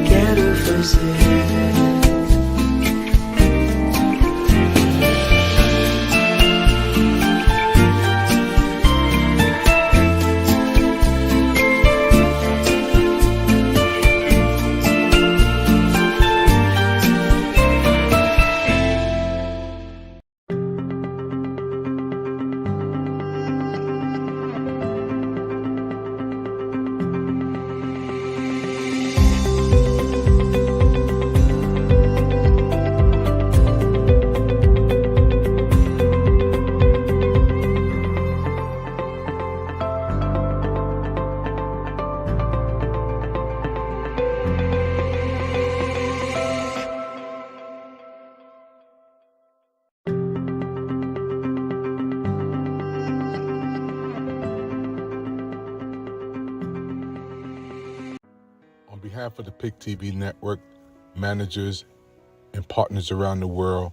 quero fazer. On behalf of the PIC TV network, managers, and partners around the world,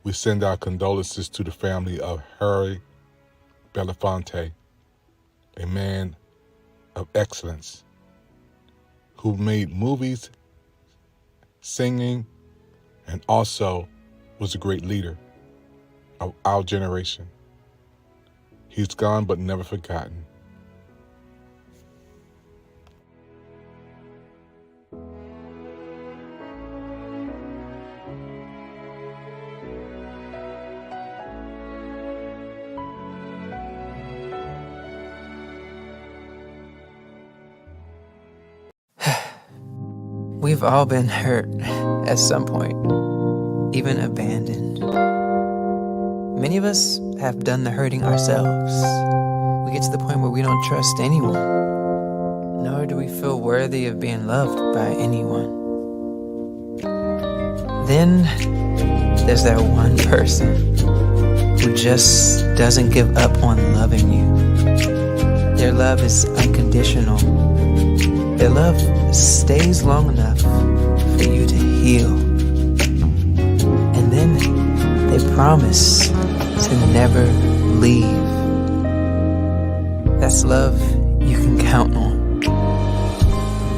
we send our condolences to the family of Harry Belafonte, a man of excellence who made movies, singing, and also was a great leader of our generation. He's gone but never forgotten. We've all been hurt at some point, even abandoned. Many of us have done the hurting ourselves. We get to the point where we don't trust anyone, nor do we feel worthy of being loved by anyone. Then there's that one person who just doesn't give up on loving you. Their love is unconditional. Their love stays long enough for you to heal. And then they promise to never leave. That's love you can count on.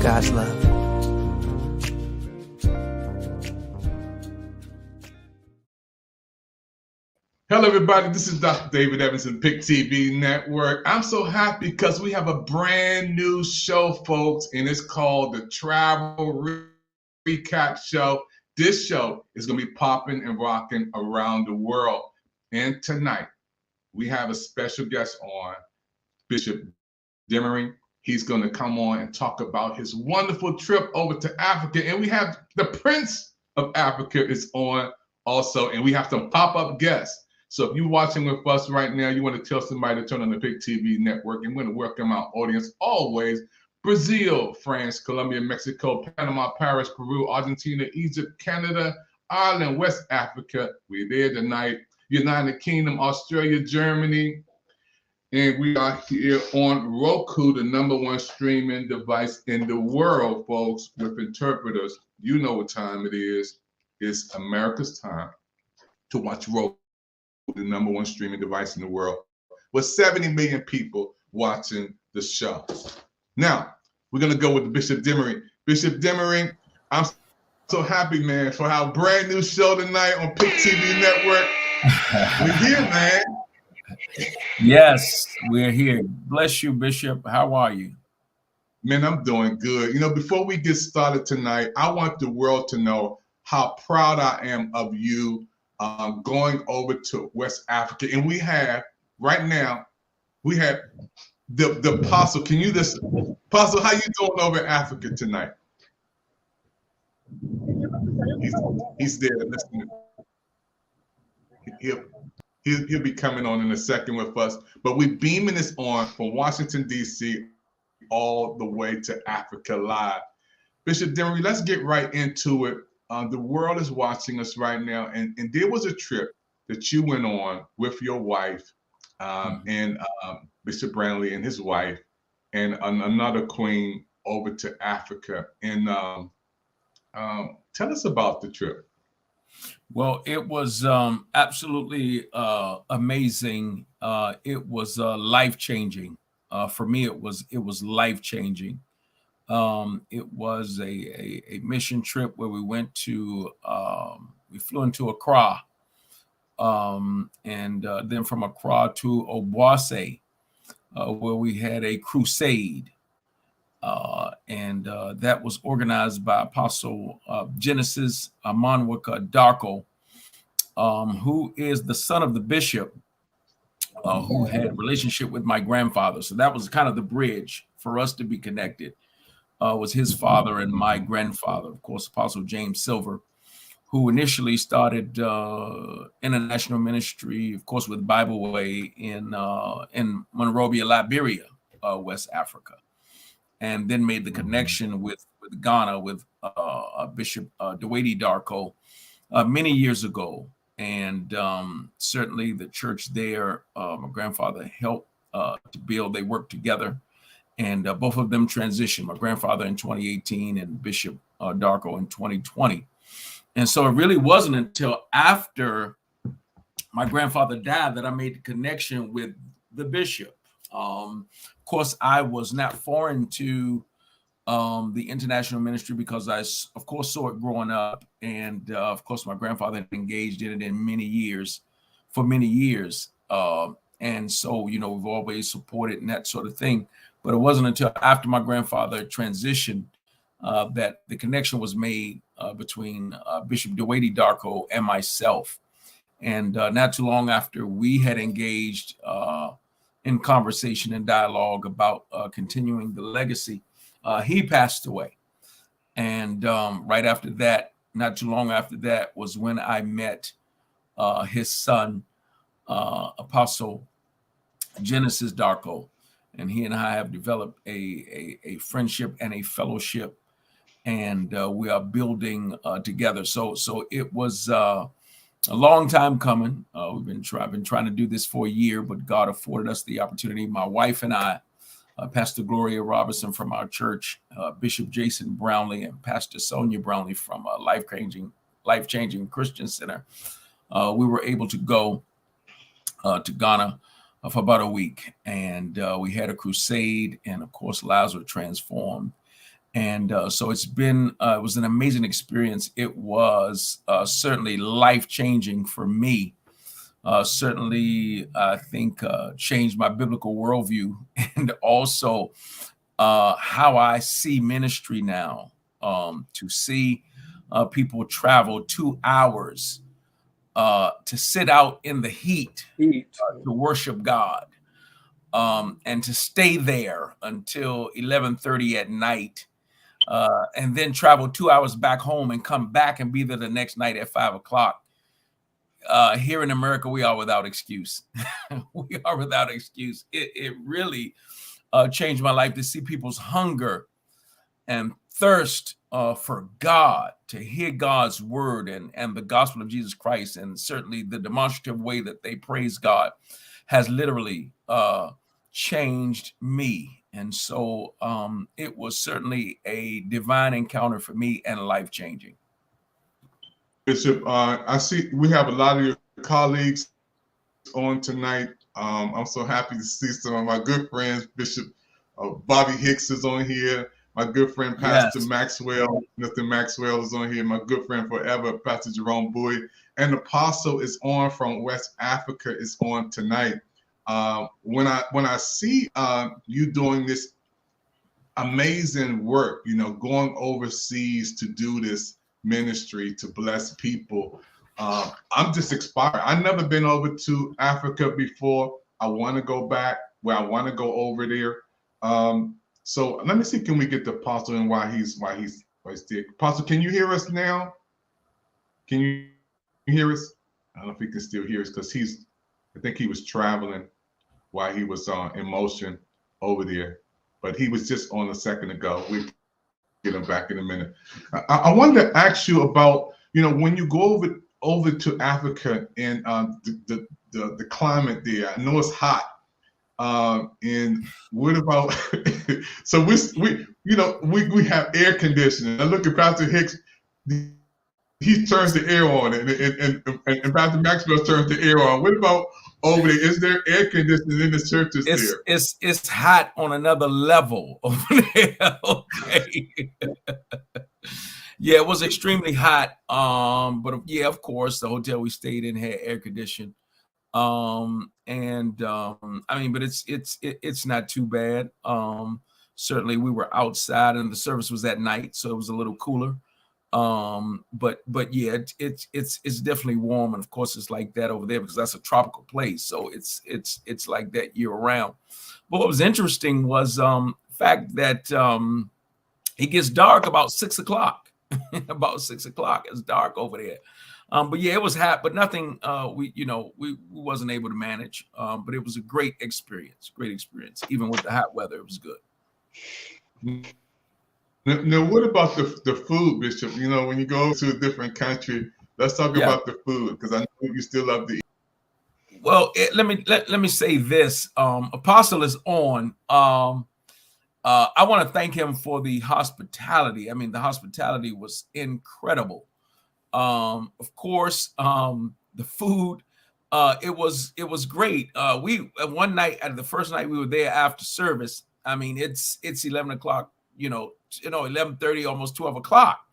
God's love. Hello, everybody. This is Dr. David Evans and PIC TV Network. I'm so happy because we have a brand new show, folks, and it's called the Travel Recap Show. This show is going to be popping and rocking around the world. And tonight, we have a special guest on, Bishop Demery. He's going to come on and talk about his wonderful trip over to Africa. And we have the Prince of Africa is on also, and we have some pop-up guests. So if you're watching with us right now, you want to tell somebody to turn on the PIC TV network, and we're going to welcome our audience always. Brazil, France, Colombia, Mexico, Panama, Paris, Peru, Argentina, Egypt, Canada, Ireland, West Africa. We're there tonight. United Kingdom, Australia, Germany. And we are here on Roku, the #1 streaming device in the world, folks, with interpreters. You know what time it is. It's America's time to watch Roku, the #1 streaming device in the world, with 70 million people watching the show. Now, we're going to go with Bishop Demery. Bishop Demery, I'm so happy, man, for our brand new show tonight on PIC TV Network. We're here, man. Yes, we're here. Bless you, Bishop. How are you? Man, I'm doing good. You know, before we get started tonight, I want the world to know how proud I am of you going over to West Africa. And we have, right now, we have the Apostle. Can you listen? Apostle, how you doing over in Africa tonight? He's there listening. He'll be coming on in a second with us. But we're beaming this on from Washington, D.C. all the way to Africa live. Bishop Demery, let's get right into it. The world is watching us right now, and there was a trip that you went on with your wife and Bishop Brantley and his wife and another queen over to Africa. And tell us about the trip. Well, it was absolutely amazing. It was life-changing. For me, it was life-changing. It was a mission trip where we went to, we flew into Accra, and then from Accra to Obuasi, where we had a crusade. And that was organized by Apostle Genesis Amanwaka Darko, who is the son of the bishop, who had a relationship with my grandfather. So that was kind of the bridge for us to be connected, was his father and my grandfather, of course, Apostle James Silver, who initially started international ministry, of course, with Bible Way in Monrovia, Liberia, West Africa, and then made the connection with Ghana with Bishop Dewady Darko many years ago. And certainly the church there, my grandfather helped to build. They worked together, and both of them transitioned, my grandfather in 2018 and Bishop Darko in 2020. And so it really wasn't until after my grandfather died that I made the connection with the bishop. Of course, I was not foreign to the international ministry because I, of course, saw it growing up. And of course, my grandfather had engaged in it for many years. And so, you know, we've always supported and that sort of thing. But it wasn't until after my grandfather transitioned that the connection was made between Bishop Dewady Darko and myself. And not too long after we had engaged in conversation and dialogue about continuing the legacy, he passed away. And right after that, not too long after that, was when I met his son, Apostle Genesis Darko. And he and I have developed a friendship and a fellowship, and we are building together. So it was a long time coming. I've been trying to do this for a year, but God afforded us the opportunity. My wife and I, Pastor Gloria Robertson from our church, Bishop Jason Brownlee, and Pastor Sonia Brownlee from Life Changing Christian Center, we were able to go to Ghana for about a week, and we had a crusade, and of course lives were transformed. And so it was an amazing experience. It was certainly life-changing for me. Certainly, I think, changed my biblical worldview, and also how I see ministry now. To see people travel 2 hours to sit out in the heat to worship God, and to stay there until 11:30 at night, and then travel 2 hours back home and come back and be there the next night at 5 o'clock. Here in America, we are without excuse. We are without excuse. It really changed my life to see people's hunger and thirst for God, to hear God's word and the gospel of Jesus Christ, and certainly the demonstrative way that they praise God has literally changed me. And so it was certainly a divine encounter for me and life-changing. Bishop, I see we have a lot of your colleagues on tonight. I'm so happy to see some of my good friends. Bishop Bobby Hicks is on here. My good friend, Pastor Maxwell, Mr. Maxwell is on here. My good friend forever, Pastor Jerome Bowie. And Apostle is on from West Africa, is on tonight. When I see you doing this amazing work, you know, going overseas to do this ministry, to bless people, I'm just inspired. I've never been over to Africa before. I want to go back. I want to go over there. So let me see, can we get the Apostle and why he's there? Apostle, can you hear us now? Can you hear us? I don't know if he can still hear us, because I think he was traveling while he was in motion over there, but he was just on a second ago. We'll get him back in a minute. I wanted to ask you about, you know, when you go over to Africa and the climate there. I know it's hot. And what about so we have air conditioning. I look at Pastor Hicks, he turns the air on, and Pastor Maxwell turns the air on. What about over there? Is there air conditioning in the churches there? It's hot on another level over there. Okay. Yeah, it was extremely hot. But yeah, of course, the hotel we stayed in had air conditioning. I mean, but it's not too bad. Certainly we were outside and the service was at night, so it was a little cooler. But yeah, it's definitely warm, and of course it's like that over there because that's a tropical place, so it's like that year round. But what was interesting was fact that it gets dark about 6 o'clock. About 6 o'clock, it's dark over there. But yeah, it was hot, but nothing. We wasn't able to manage. But it was a great experience. Even with the hot weather, it was good. Now, what about the food, Bishop? You know, when you go to a different country, let's talk about the food because I know you still love to eat. Well, let me say this. Apostle is on. I want to thank him for the hospitality. I mean, the hospitality was incredible. Of course, the food, it was great. We one night, at the first night we were there after service. I mean, it's 11 o'clock, 11:30, almost 12 o'clock.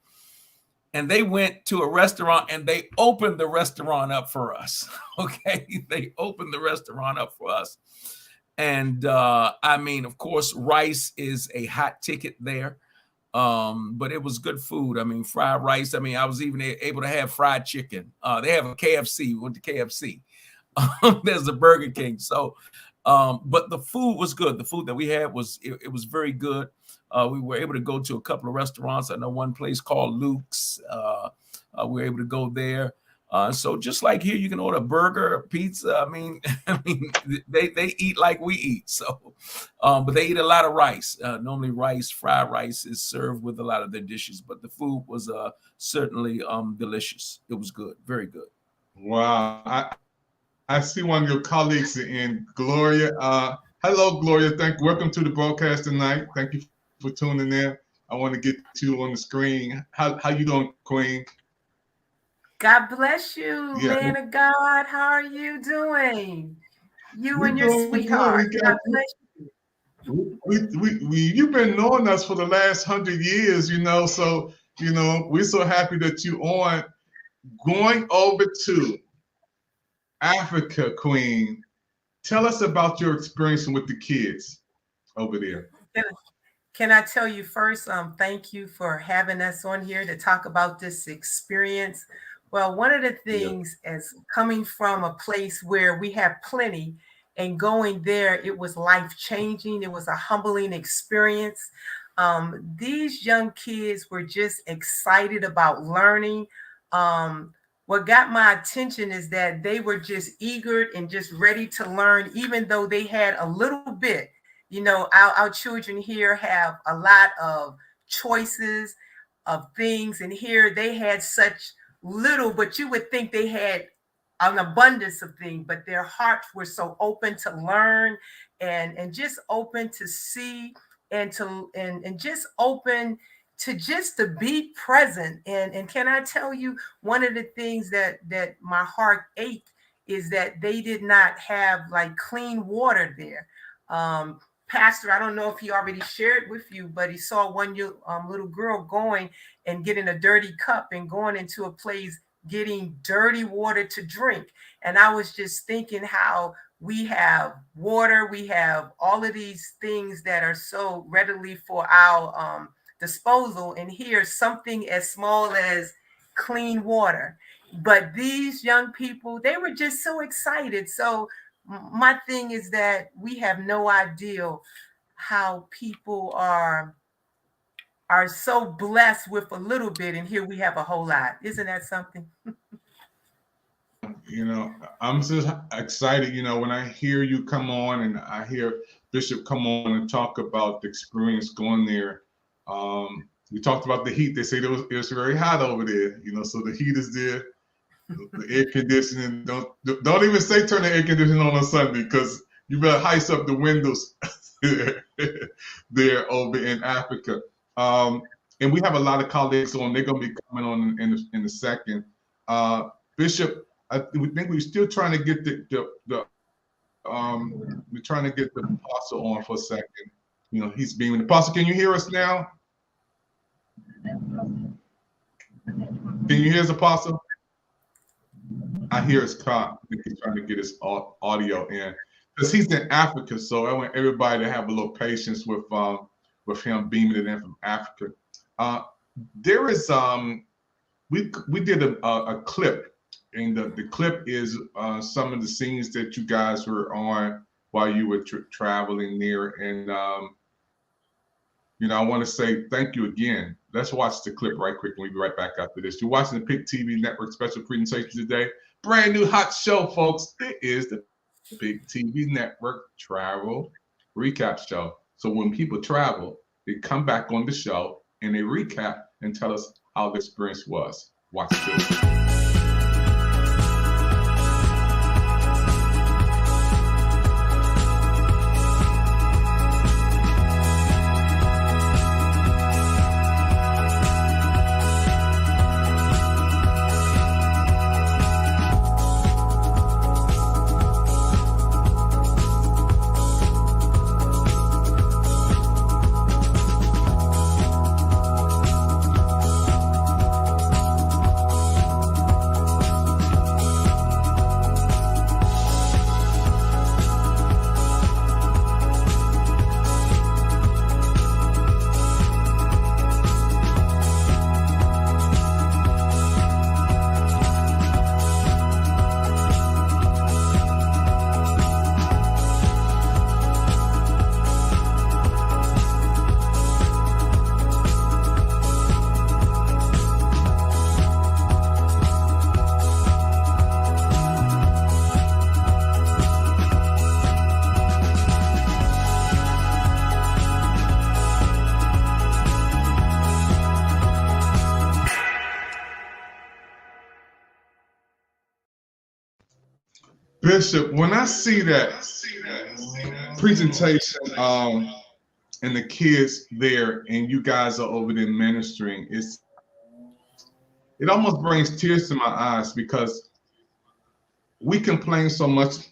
And they went to a restaurant and they opened the restaurant up for us. Okay. They opened the restaurant up for us. And I mean, of course, rice is a hot ticket there. But it was good food. I mean, fried rice. I mean, I was even able to have fried chicken. They have a KFC. We went to KFC. There's a Burger King. So, but the food was good. The food that we had was very good. We were able to go to a couple of restaurants. I know one place called Luke's. We were able to go there. So just like here, you can order a burger, pizza. I mean, they eat like we eat. So, but they eat a lot of rice. Normally, fried rice, is served with a lot of their dishes. But the food was certainly delicious. It was good, very good. Wow, I see one of your colleagues in Gloria. Hello, Gloria. Welcome to the broadcast tonight. Thank you for tuning in. I want to get you on the screen. How you doing, Queen? God bless you, man of God. How are you doing? You and your sweetheart. God bless you. You've been knowing us for the last 100 years, so, we're so happy that you're on. Going over to Africa, Queen, tell us about your experience with the kids over there. Can I tell you first, thank you for having us on here to talk about this experience. Well, one of the things is coming from a place where we have plenty and going there, it was life-changing. It was a humbling experience. These young kids were just excited about learning. What got my attention is that they were just eager and just ready to learn, even though they had a little bit. Our children here have a lot of choices of things, and here they had such little, but you would think they had an abundance of things, but their hearts were so open to learn and just open to see and just open to be present. And can I tell you, one of the things that my heart ached is that they did not have like clean water there. Pastor, I don't know if he already shared with you, but he saw one little girl going and getting a dirty cup and going into a place getting dirty water to drink. And I was just thinking how we have water, we have all of these things that are so readily for our disposal. And here's something as small as clean water. But these young people, they were just so excited. So my thing is that we have no idea how people are so blessed with a little bit, and here we have a whole lot. Isn't that something? I'm just excited, when I hear you come on and I hear Bishop come on and talk about the experience going there. We talked about the heat. They say it was very hot over there, so the heat is there. The air conditioning, don't even say turn the air conditioning on Sunday, because you better heist up the windows there over in Africa. And we have a lot of colleagues on. They're going to be coming on in a second. Bishop, we think we're still trying to get we're trying to get the apostle on for a second. He's being the apostle. Can you hear us now? Can you hear us, Apostle? I hear his car. I think he's trying to get his audio in because he's in Africa. So I want everybody to have a little patience with him beaming it in from Africa. There is we did a clip, and the clip is some of the scenes that you guys were on while you were traveling near, and I want to say thank you again. Let's watch the clip right quick, and we'll be right back after this. You're watching the PIC TV Network special presentation today. Brand new hot show, folks. It is the PIC TV Network Travel Recap Show. So when people travel, they come back on the show and they recap and tell us how the experience was. Watch this. Bishop, when I see that presentation and the kids there and you guys are over there ministering, it almost brings tears to my eyes because we complain so much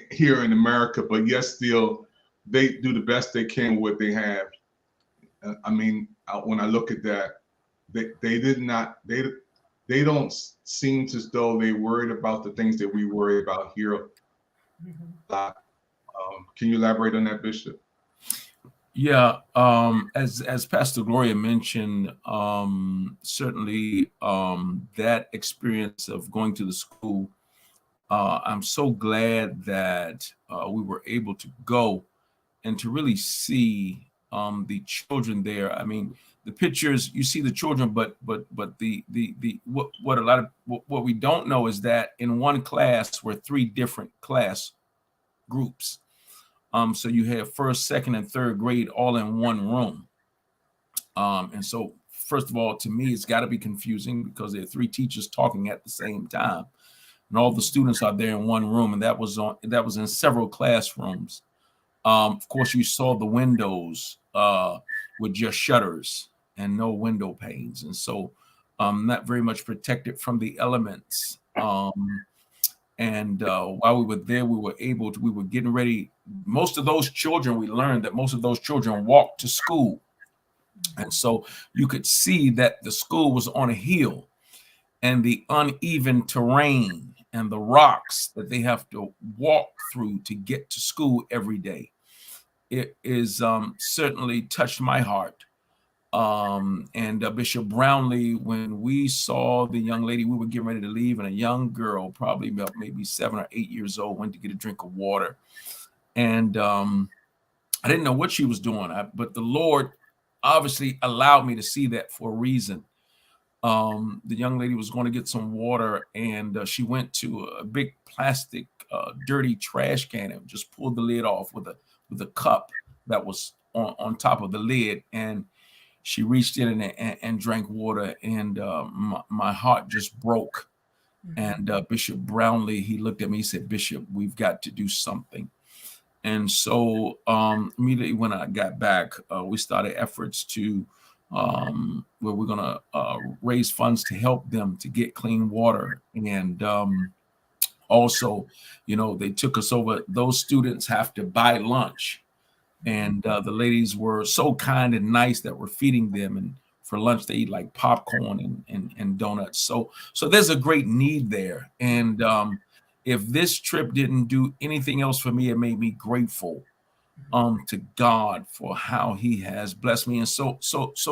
here in America, but yet still they do the best they can with what they have. When I look at that, they don't seem as though they worried about the things that we worry about here. Mm-hmm. Can you elaborate on that, Bishop? Yeah, as Pastor Gloria mentioned, certainly that experience of going to the school, I'm so glad that we were able to go and to really see the children there. I mean, the pictures, you see the children, but what we don't know is that in one class were 3 different class groups. So you have first, second, and third grade all in one room. And so, first of all, to me, it's got to be confusing because there are 3 teachers talking at the same time, and all the students are there in one room, and that was in several classrooms. Of course, you saw the windows with just shutters and no window panes, and so not very much protected from the elements. And while we were there, we were getting ready. Most of those children, we learned that most of those children walked to school. And so you could see that the school was on a hill, and the uneven terrain and the rocks that they have to walk through to get to school every day. It is certainly touched my heart. And Bishop Brownlee, when we saw the young lady, we were getting ready to leave, and a young girl, probably about maybe 7 or 8 years old, went to get a drink of water. And I didn't know what she was doing, but the Lord obviously allowed me to see that for a reason. The young lady was going to get some water, and she went to a big plastic dirty trash can and just pulled the lid off with a cup that was on top of the lid, and she reached in and drank water, and my heart just broke. Mm-hmm. And Bishop Brownlee, he looked at me, he said, "Bishop, we've got to do something." And so immediately when I got back, we started efforts to where we're going to raise funds to help them to get clean water. And also, they took us over. Those students have to buy lunch. And the ladies were so kind and nice that were feeding them. And For lunch, they eat like popcorn and donuts. So there's a great need there. And if this trip didn't do anything else for me, it made me grateful to God for how He has blessed me, and so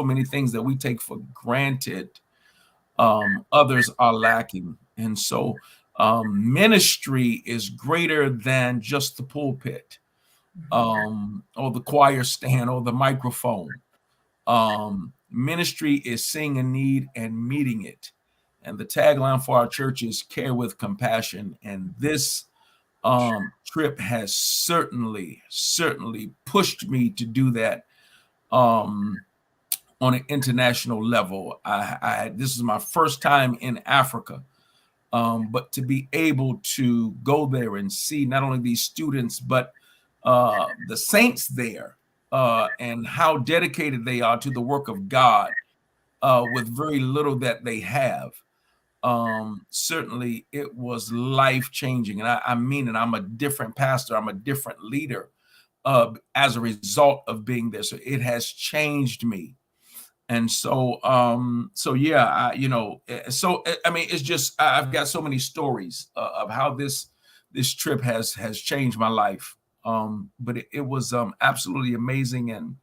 many things that we take for granted, others are lacking. And so ministry is greater than just the pulpit, or the choir stand, or the microphone. Ministry is seeing a need and meeting it. And the tagline for our church is care with compassion. And this trip has certainly pushed me to do that on an international level. This is my first time in Africa, but to be able to go there and see not only these students, but the saints there, and how dedicated they are to the work of God, with very little that they have. Certainly it was life-changing. And I mean it, I'm a different pastor, I'm a different leader as a result of being there. So it has changed me. And so yeah, I mean, it's just, I've got so many stories of how this trip has changed my life. But it was absolutely amazing. And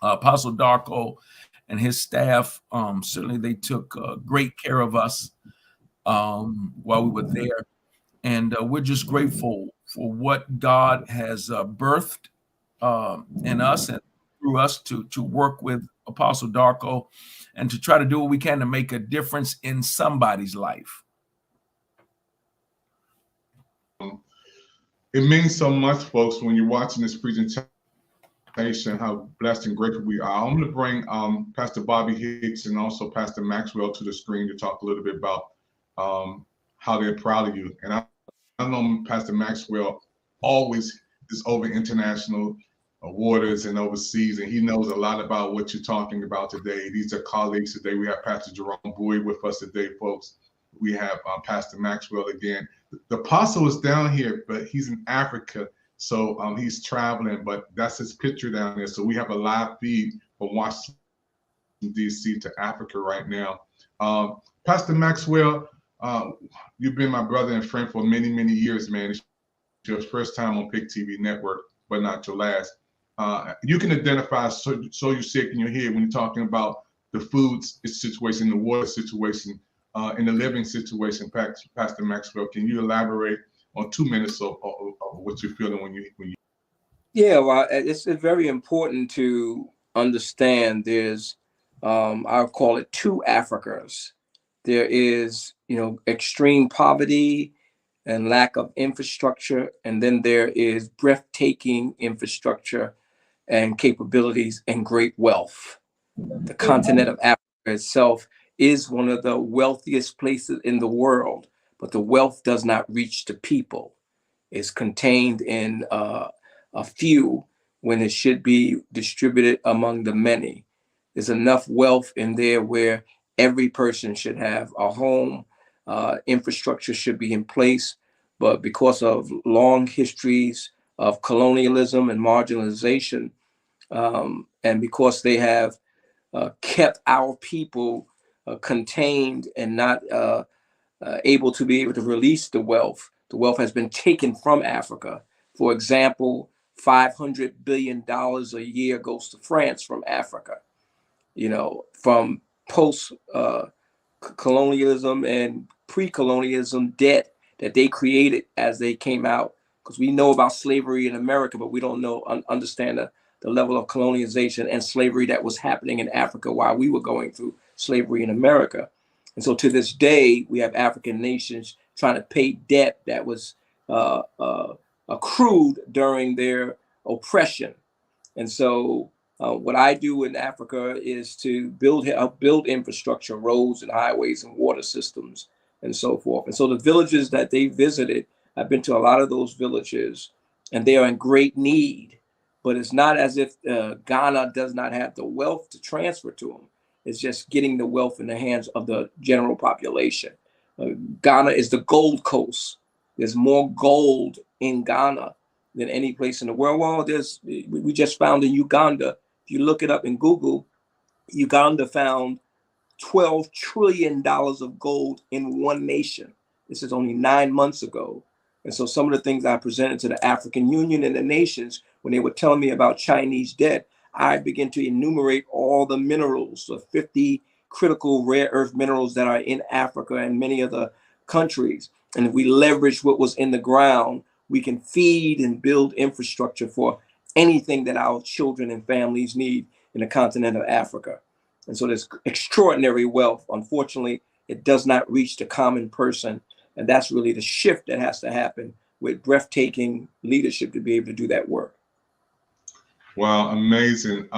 Apostle Darko and his staff, certainly they took great care of us while we were there. And we're just grateful for what God has birthed in us and through us to work with Apostle Darko and to try to do what we can to make a difference in somebody's life. It means so much, folks, when you're watching this presentation, how blessed and grateful we are. I'm going to bring Pastor Bobby Hicks and also Pastor Maxwell to the screen to talk a little bit about how they're proud of you. And I know Pastor Maxwell always is over international waters and overseas, and he knows a lot about what you're talking about today. These are colleagues today. We have Pastor Jerome Bowie with us today, folks. We have Pastor Maxwell again. The apostle is down here, but he's in Africa. So he's traveling, but that's his picture down there. So we have a live feed from Washington, D.C. to Africa right now. Pastor Maxwell, you've been my brother and friend for many, many years, man. It's your first time on PIC TV Network, but not your last. You can identify so you're sick in your head when you're talking about the food situation, the water situation, and the living situation. Pastor Maxwell, can you elaborate on 2 minutes of what you're feeling when you? Yeah, well, it's very important to understand there's, I'll call it 2 Africas. There is, extreme poverty and lack of infrastructure. And then there is breathtaking infrastructure and capabilities and great wealth. The continent of Africa itself is one of the wealthiest places in the world, but the wealth does not reach the people. It's contained in a few when it should be distributed among the many. There's enough wealth in there where every person should have a home, infrastructure should be in place, but because of long histories of colonialism and marginalization, and because they have kept our people contained and not able to be able to release the wealth has been taken from Africa. For example, $500 billion a year goes to France from Africa, from post colonialism and pre-colonialism debt that they created as they came out. Because we know about slavery in America, but we don't understand the level of colonization and slavery that was happening in Africa while we were going through slavery in America. And so to this day, we have African nations trying to pay debt that was accrued during their oppression. And so what I do in Africa is to build infrastructure, roads and highways and water systems and so forth. And so the villages that they visited, I've been to a lot of those villages, and they are in great need. But it's not as if Ghana does not have the wealth to transfer to them. It's just getting the wealth in the hands of the general population. Ghana is the Gold Coast. There's more gold in Ghana than any place in the world. Well, we just found in Uganda. If you look it up in Google, Uganda found $12 trillion of gold in one nation. This is only 9 months ago. And so some of the things I presented to the African Union and the nations, when they were telling me about Chinese debt, I began to enumerate all the minerals, the 50 critical rare earth minerals that are in Africa and many other countries. And if we leverage what was in the ground, we can feed and build infrastructure for anything that our children and families need in the continent of Africa. And so there's extraordinary wealth. Unfortunately, it does not reach the common person. And that's really the shift that has to happen with breathtaking leadership to be able to do that work. Wow, amazing.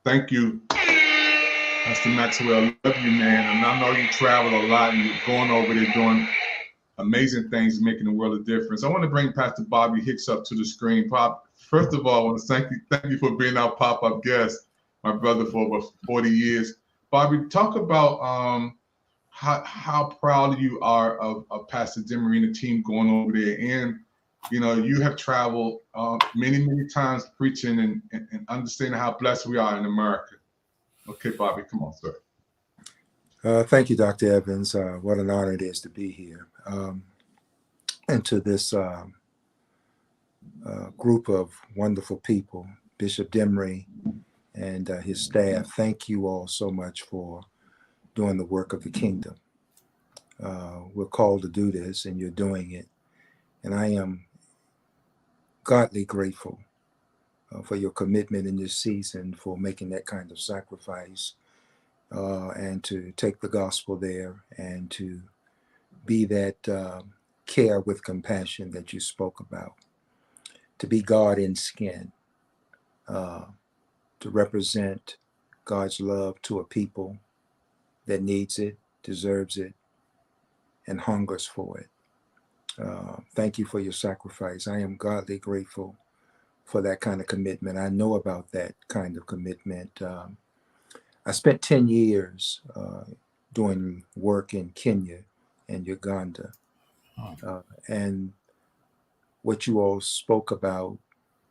Thank you, Pastor Maxwell. Love you, man. And I know you travel a lot and you're going over there doing amazing things, making a world of difference. I want to bring Pastor Bobby Hicks up to the screen. Pop, first of all, I want to thank you for being our pop-up guest, my brother, for over 40 years. Bobby, talk about how proud you are of Pastor Demery and the team going over there. And, you know, you have traveled many, many times preaching and understanding how blessed we are in America. Okay, Bobby, come on, sir. Thank you, Dr. Evans. What an honor it is to be here. And to this group of wonderful people, Bishop Demery and his staff, thank you all so much for doing the work of the kingdom. We're called to do this, and you're doing it. And I am godly grateful for your commitment in this season, for making that kind of sacrifice, and to take the gospel there and to be that care with compassion that you spoke about, to be God in skin, to represent God's love to a people that needs it, deserves it, and hungers for it. Thank you for your sacrifice. I am godly grateful for that kind of commitment. I know about that kind of commitment. I spent 10 years doing work in Kenya and Uganda. And what you all spoke about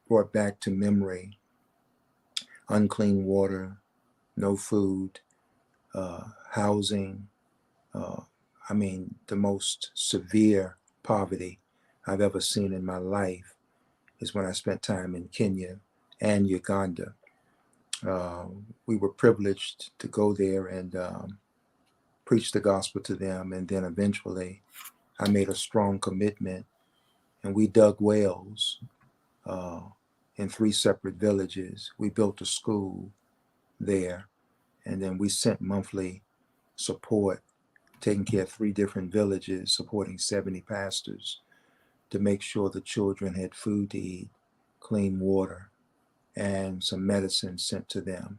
brought back to memory unclean water, no food, housing. I mean, the most severe poverty I've ever seen in my life is when I spent time in Kenya and Uganda. We were privileged to go there and preach the gospel to them. And then eventually I made a strong commitment, and we dug wells in 3 separate villages. We built a school there, and then we sent monthly support, taking care of 3 different villages, supporting 70 pastors to make sure the children had food to eat, clean water, and some medicine sent to them.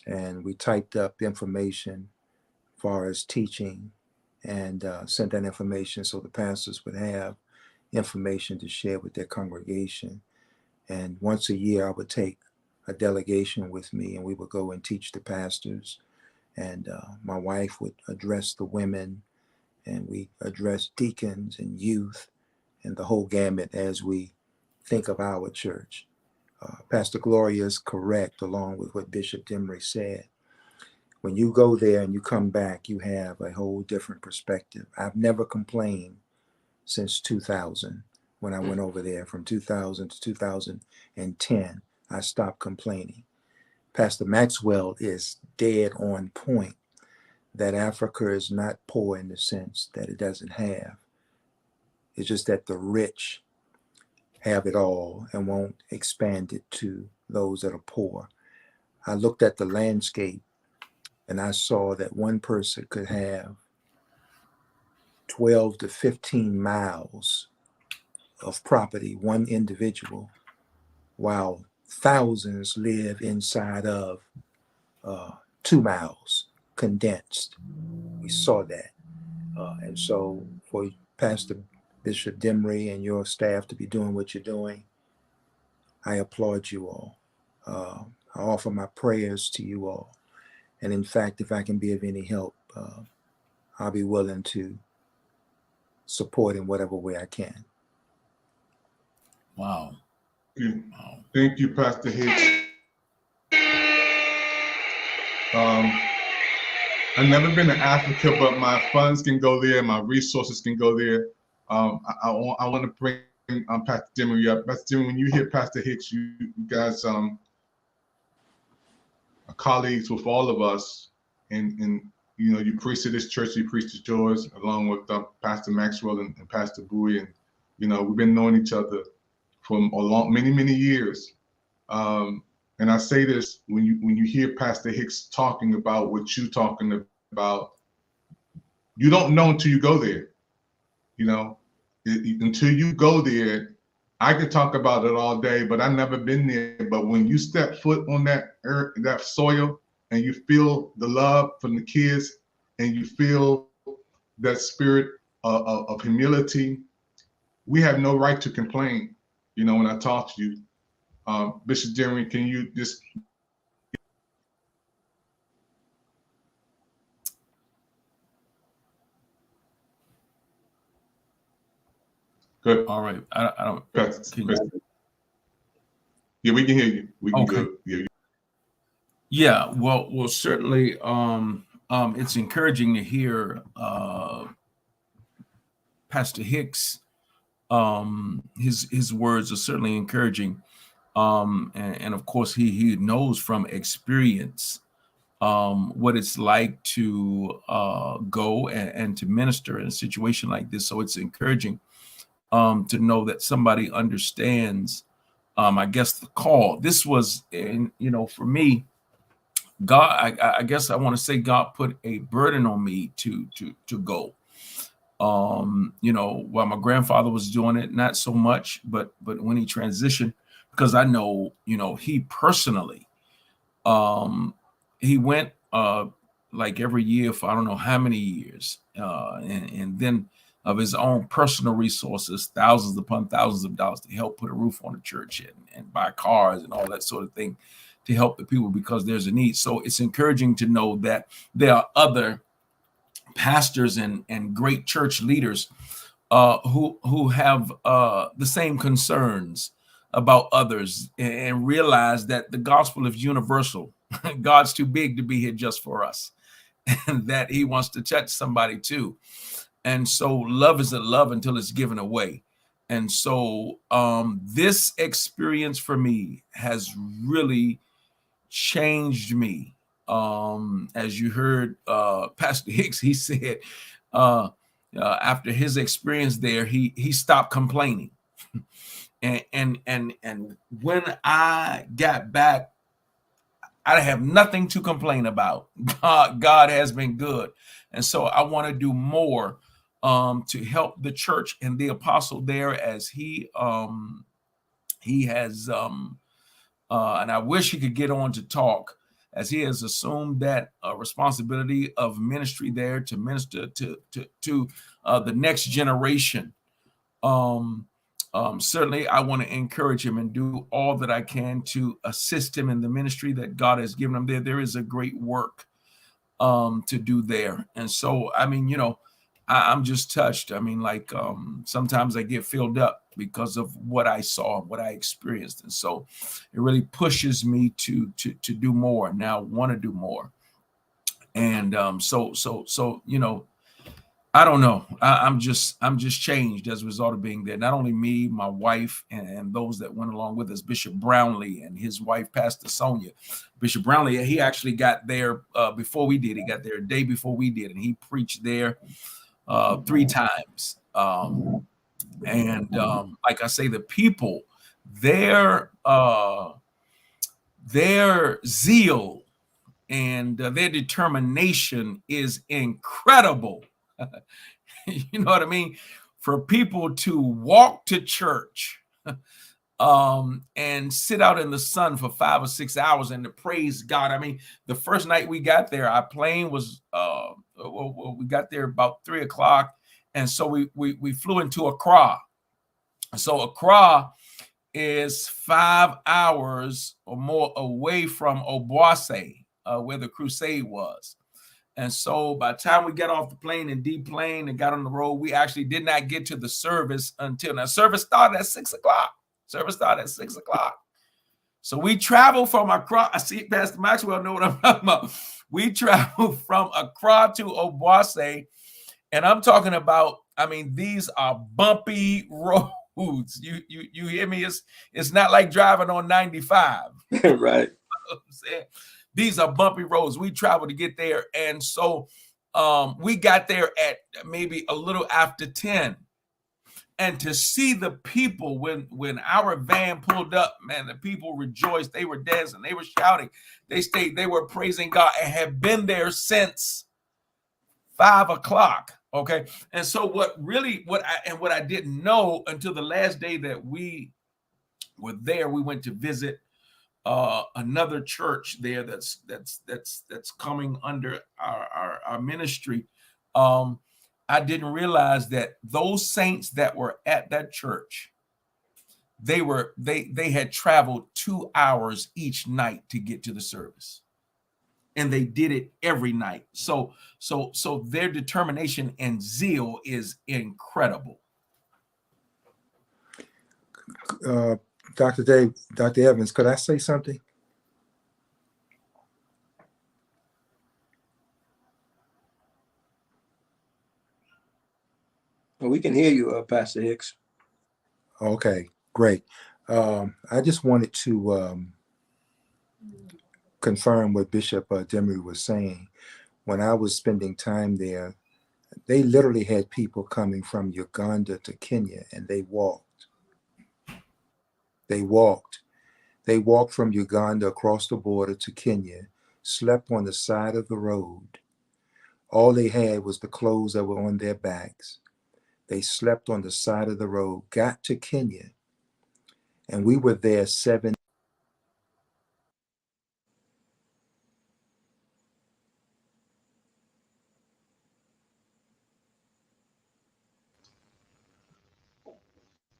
And we typed up information as far as teaching and sent that information so the pastors would have information to share with their congregation. And once a year, I would take a delegation with me, and we would go and teach the pastors. And my wife would address the women, and we addressed deacons and youth and the whole gamut as we think of our church. Pastor Gloria is correct, along with what Bishop Demery said. When you go there and you come back, you have a whole different perspective. I've never complained since 2000. When I went over there from 2000 to 2010, I stopped complaining. Pastor Maxwell is dead on point that Africa is not poor in the sense that it doesn't have. It's just that the rich have it all and won't expand it to those that are poor. I looked at the landscape and I saw that one person could have 12 to 15 miles of property, one individual, while thousands live inside of 2 miles condensed. We saw that. And so for Pastor Bishop Demery and your staff to be doing what you're doing, I applaud you all. I offer my prayers to you all. And in fact, if I can be of any help, I'll be willing to support in whatever way I can. Wow. Thank you, Pastor Hicks. I've never been to Africa, but my funds can go there, my resources can go there. I want to bring Pastor Demery up. Pastor Demery, when you hear Pastor Hicks, you guys are colleagues with all of us, and you know, you preach to this church, you preach to yours, along with Pastor Maxwell and Pastor Bowie, and you know, we've been knowing each other for many years. And I say this, when you hear Pastor Hicks talking about what you're talking about, you don't know until you go there. You know, until you go there, I could talk about it all day, but I've never been there. But when you step foot on that earth, that soil, and you feel the love from the kids, and you feel that spirit of humility, we have no right to complain. You know, when I talk to you, Bishop Demery, can you just? Good. All right. I don't. Yeah, we can hear you. We can Okay. go. Yeah. Well, certainly. It's encouraging to hear Pastor Hicks. His words are certainly encouraging. And of course, he knows from experience what it's like to go and to minister in a situation like this. So it's encouraging to know that somebody understands, I guess, the call. This was, for me, God, I guess I want to say God put a burden on me to go. While my grandfather was doing it, not so much, but when he transitioned, because I know, he personally, he went like every year for I don't know how many years, and then of his own personal resources, thousands upon thousands of dollars to help put a roof on the church and buy cars and all that sort of thing to help the people because there's a need. So it's encouraging to know that there are other pastors and great church leaders who have the same concerns about others and realize that the gospel is universal. God's too big to be here just for us, and that he wants to touch somebody too. And so love isn't love until it's given away. And so this experience for me has really changed me. As you heard Pastor Hicks, he said after his experience there, he stopped complaining. And when I got back, I have nothing to complain about. God has been good. And so I want to do more to help the church and the apostle there as he has, and I wish he could get on to talk, as he has assumed that responsibility of ministry there to minister to the next generation. Certainly, I want to encourage him and do all that I can to assist him in the ministry that God has given him there. There is a great work to do there. And so, I mean, I'm just touched. I mean, like sometimes I get filled up because of what I saw, what I experienced. And so it really pushes me to do more. Now want to do more. And so, I don't know. I'm just changed as a result of being there. Not only me, my wife, and those that went along with us, Bishop Brownlee and his wife, Pastor Sonia. Bishop Brownlee, he actually got there before we did. He got there a day before we did, and he preached there 3 times. Like I say, the people, their zeal and their determination is incredible. You know what I mean? For people to walk to church and sit out in the sun for 5 or 6 hours and to praise God. I mean, the first night we got there, our plane was we got there about 3 o'clock, and so we flew into Accra. So Accra is 5 hours or more away from Obuasi, where the crusade was. And so by the time we got off the plane and deplaned and got on the road, we actually did not get to the service until now. Service started at 6 o'clock. So we traveled from Accra. I see Pastor Maxwell know what I'm talking about. We traveled from Accra to Obuasi, and I'm talking about, I mean, these are bumpy roads. You hear me? It's not like driving on 95. Right. I'm saying? These are bumpy roads. We traveled to get there, and so we got there at maybe a little after 10. And to see the people when our van pulled up, man, the people rejoiced. They were dancing, they were shouting, they were praising God, and have been there since 5 o'clock. Okay, and so what I didn't know until the last day that we were there, we went to visit another church there that's coming under our ministry. I didn't realize that those saints that were at that church, they had traveled 2 hours each night to get to the service, and they did it every night. So their determination and zeal is incredible. Dr. Evans, could I say something? Well, we can hear you, Pastor Hicks. Okay, great. I just wanted to confirm what Bishop Demery was saying. When I was spending time there, they literally had people coming from Uganda to Kenya, and they walked. They walked from Uganda across the border to Kenya, slept on the side of the road. All they had was the clothes that were on their backs. They slept on the side of the road, got to Kenya, and we were there 7.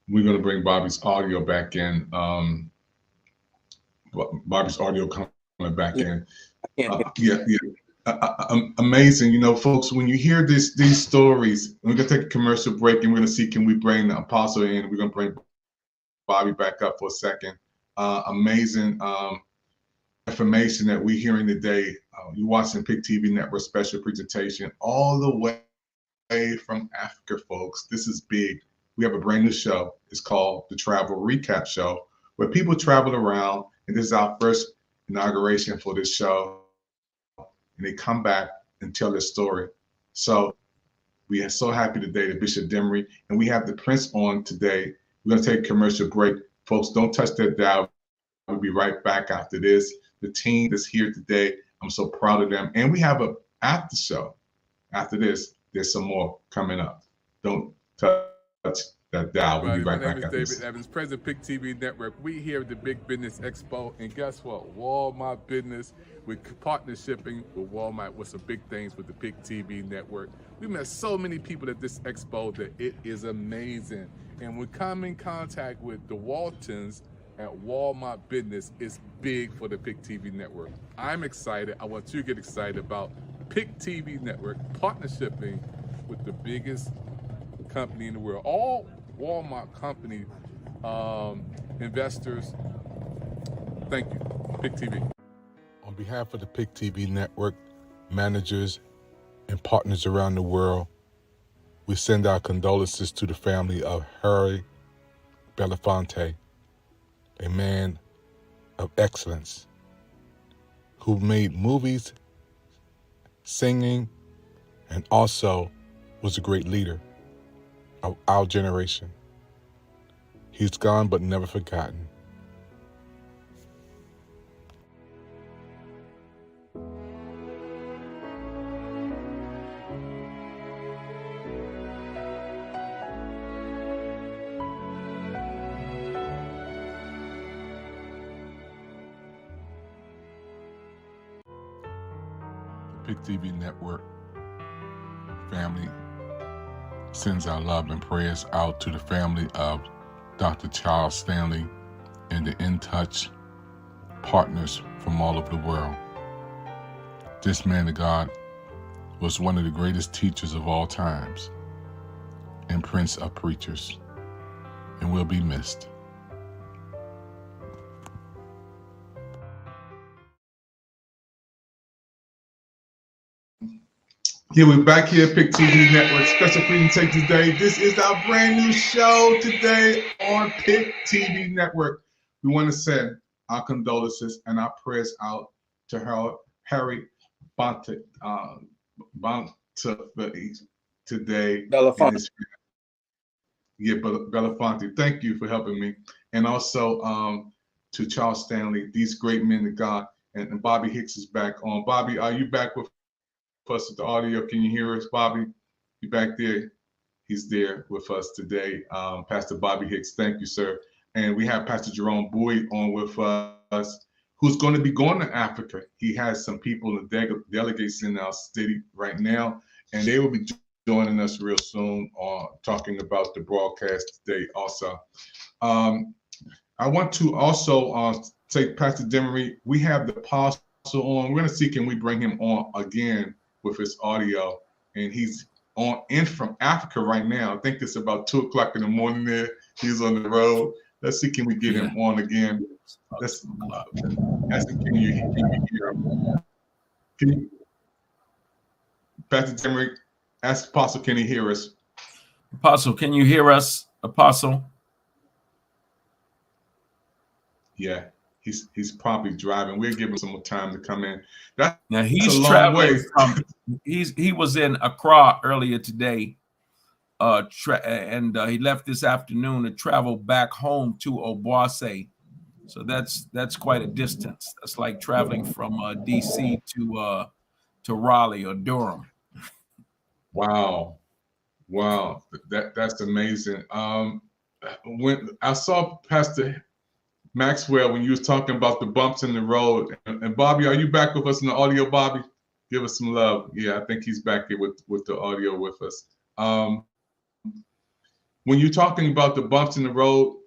We're going to bring Bobby's audio back in. Bobby's audio coming back in. Amazing. You know, folks, when you hear these stories, we're going to take a commercial break, and we're going to see, can we bring the apostle in? We're going to bring Bobby back up for a second. Amazing information that we're hearing today. You're watching PIC TV Network special presentation all the way from Africa, folks. This is big. We have a brand new show. It's called the Travel Recap Show, where people travel around, and this is our first inauguration for this show. And they come back and tell their story. So we are so happy today that Bishop Demery, and we have the Prince on today. We're going to take a commercial break. Folks, don't touch that dial. We'll be right back after this. The team that's here today, I'm so proud of them. And we have a after show. After this, there's some more coming up. Don't touch that dial. We'll be right back after this. My name is David Evans, President of PIC TV Network. We here at the Big Business Expo, and guess what? Walmart Business, we're partnershiping with Walmart with some big things with the PIC TV Network. We met so many people at this expo that it is amazing. And we come in contact with the Waltons at Walmart Business. It's big for the PIC TV Network. I'm excited. I want you to get excited about PIC TV Network partnershiping with the biggest company in the world. All Walmart company investors, thank you, PIC TV. On behalf of the PIC TV Network, managers, and partners around the world, we send our condolences to the family of Harry Belafonte, a man of excellence who made movies, singing, and also was a great leader of our generation. He's gone but never forgotten. PIC TV Network family sends our love and prayers out to the family of Dr. Charles Stanley and the In Touch partners from all over the world. This man of God was one of the greatest teachers of all times and prince of preachers, and will be missed. Yeah, we're back here at Pick TV Network. Special Freedom Take today. This is our brand new show today on Pick TV Network. We want to send our condolences and our prayers out to Harry Bonte today and his Belafonte. Thank you for helping me, and also to Charles Stanley. These great men of God, and Bobby Hicks is back on. Bobby, are you back with us with the audio? Can you hear us, Bobby? You back there? He's there with us today. Pastor Bobby Hicks, thank you, sir. And we have Pastor Jerome Bowie on with us, who's going to be going to Africa. He has some people, delegates in our city right now, and they will be joining us real soon on talking about the broadcast today also. I want to also take Pastor Demery. We have the apostle on. We're going to see, can we bring him on again with his audio? And he's in from Africa right now. I think it's about 2 o'clock in the morning there. He's on the road. Let's see, can we get him on again? Let's ask him, can you hear him? Pastor Demery, ask Apostle, can he hear us? Apostle, can you hear us, Apostle? Yeah, he's probably driving. We'll give him some more time to come in. Now he's traveling from. He was in Accra earlier today, and he left this afternoon to travel back home to Obuasi. So that's quite a distance. That's like traveling from DC to Raleigh or Durham. Wow, that's amazing. When I saw Pastor Maxwell, when you was talking about the bumps in the road, and Bobby, are you back with us in the audio, Bobby? Give us some love. Yeah, I think he's back here with the audio with us. When you're talking about the bumps in the road,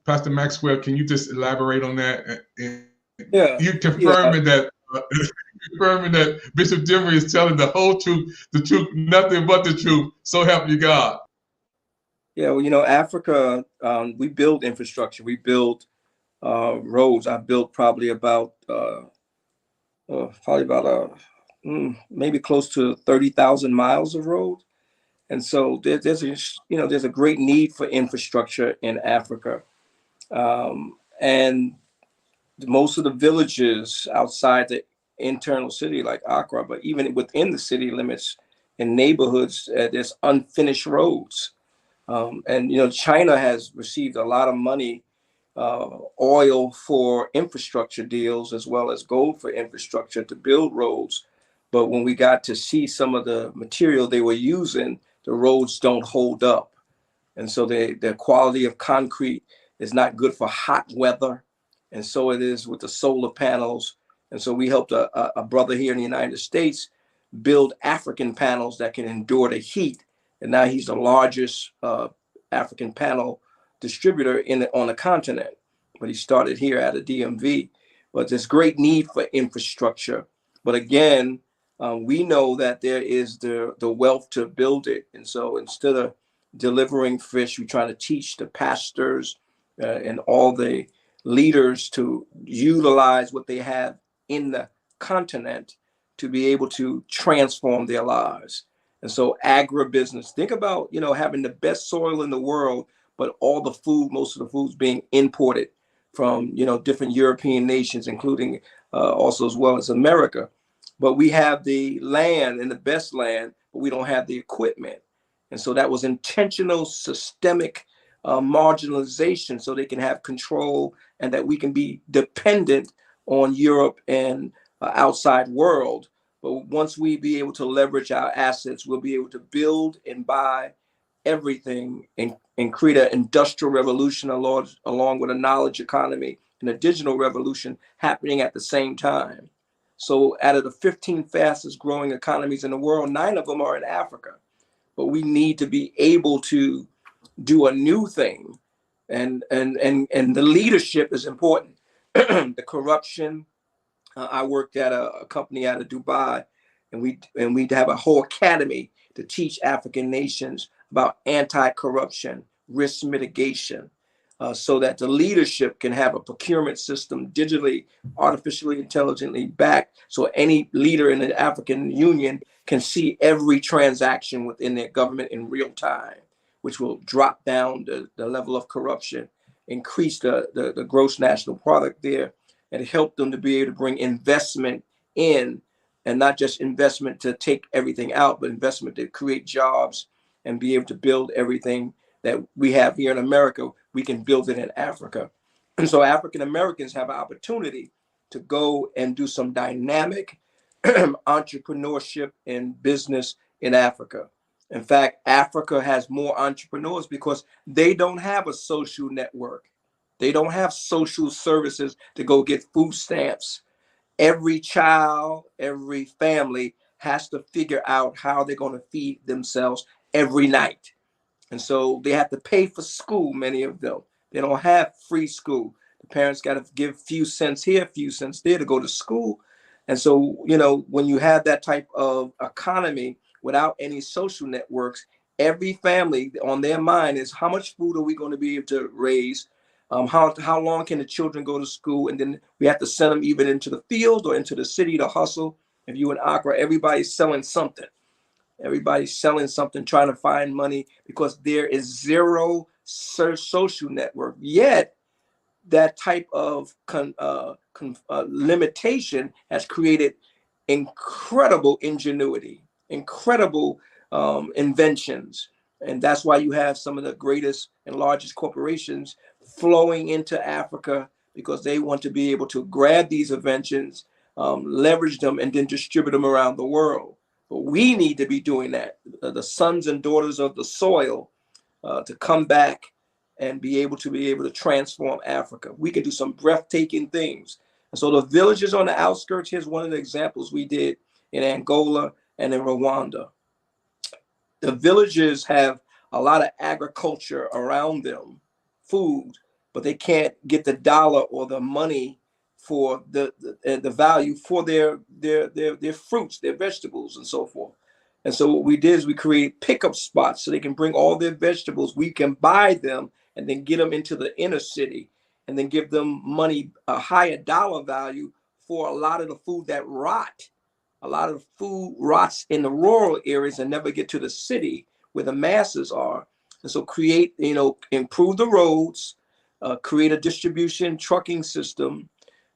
Pastor Maxwell, can you just elaborate on that? Yeah. You confirming that Bishop Demery is telling the whole truth, the truth, nothing but the truth. So help you God. Yeah, well, Africa, we build infrastructure. We build roads. I built probably about maybe close to 30,000 miles of road. And so there's a great need for infrastructure in Africa. And most of the villages outside the internal city, like Accra, but even within the city limits and neighborhoods, there's unfinished roads. And China has received a lot of money, oil for infrastructure deals, as well as gold for infrastructure to build roads. But when we got to see some of the material they were using, the roads don't hold up. And so the quality of concrete is not good for hot weather. And so it is with the solar panels. And so we helped a brother here in the United States build African panels that can endure the heat. And now he's the largest African panel distributor on the continent. But he started here at a DMV. But there's great need for infrastructure. But again, we know that there is the wealth to build it. And so instead of delivering fish, we try to teach the pastors and all the leaders to utilize what they have in the continent to be able to transform their lives. And so agribusiness, think about, having the best soil in the world, but all the food, most of the foods being imported from, different European nations, including also as well as America. But we have the land and the best land, but we don't have the equipment. And so that was intentional, systemic marginalization, so they can have control and that we can be dependent on Europe and outside world. But once we be able to leverage our assets, we'll be able to build and buy everything and create an industrial revolution along with a knowledge economy and a digital revolution happening at the same time. So out of the 15 fastest growing economies in the world, 9 of them are in Africa. But we need to be able to do a new thing. And the leadership is important. The corruption. I worked at a company out of Dubai, and we have a whole academy to teach African nations about anti-corruption, risk mitigation, so that the leadership can have a procurement system digitally, artificially intelligently backed, so any leader in the African Union can see every transaction within their government in real time, which will drop down the level of corruption, increase the gross national product there, and help them to be able to bring investment in, and not just investment to take everything out, but investment to create jobs and be able to build everything that we have here in America. We can build it in Africa. And so African Americans have an opportunity to go and do some dynamic entrepreneurship and business in Africa. In fact, Africa has more entrepreneurs because they don't have a social network. They don't have social services to go get food stamps. Every child, every family has to figure out how they're going to feed themselves every night. And so they have to pay for school, many of them. They don't have free school. The parents got to give a few cents here, a few cents there to go to school. And so, you know, when you have that type of economy without any social networks, every family on their mind is, how much food are we going to be able to raise? How long can the children go to school? And then we have to send them even into the field or into the city to hustle. If you in Accra, everybody's selling something. Everybody's selling something, trying to find money, because there is zero social network. Yet that type of limitation has created incredible ingenuity, incredible inventions. And that's why you have some of the greatest and largest corporations flowing into Africa, because they want to be able to grab these inventions, leverage them, and then distribute them around the world. But we need to be doing that. The sons and daughters of the soil to come back and be able to transform Africa. We can do some breathtaking things. And so the villages on the outskirts, here's one of the examples we did in Angola and in Rwanda. The villages have a lot of agriculture around them, food, but they can't get the dollar or the money for the value for their fruits, their vegetables, and so forth. And so what we did is we created pickup spots so they can bring all their vegetables. We can buy them and then get them into the inner city, and then give them money, a higher dollar value for a lot of the food that rot. A lot of food rots in the rural areas and never get to the city where the masses are. And so create, improve the roads, create a distribution trucking system,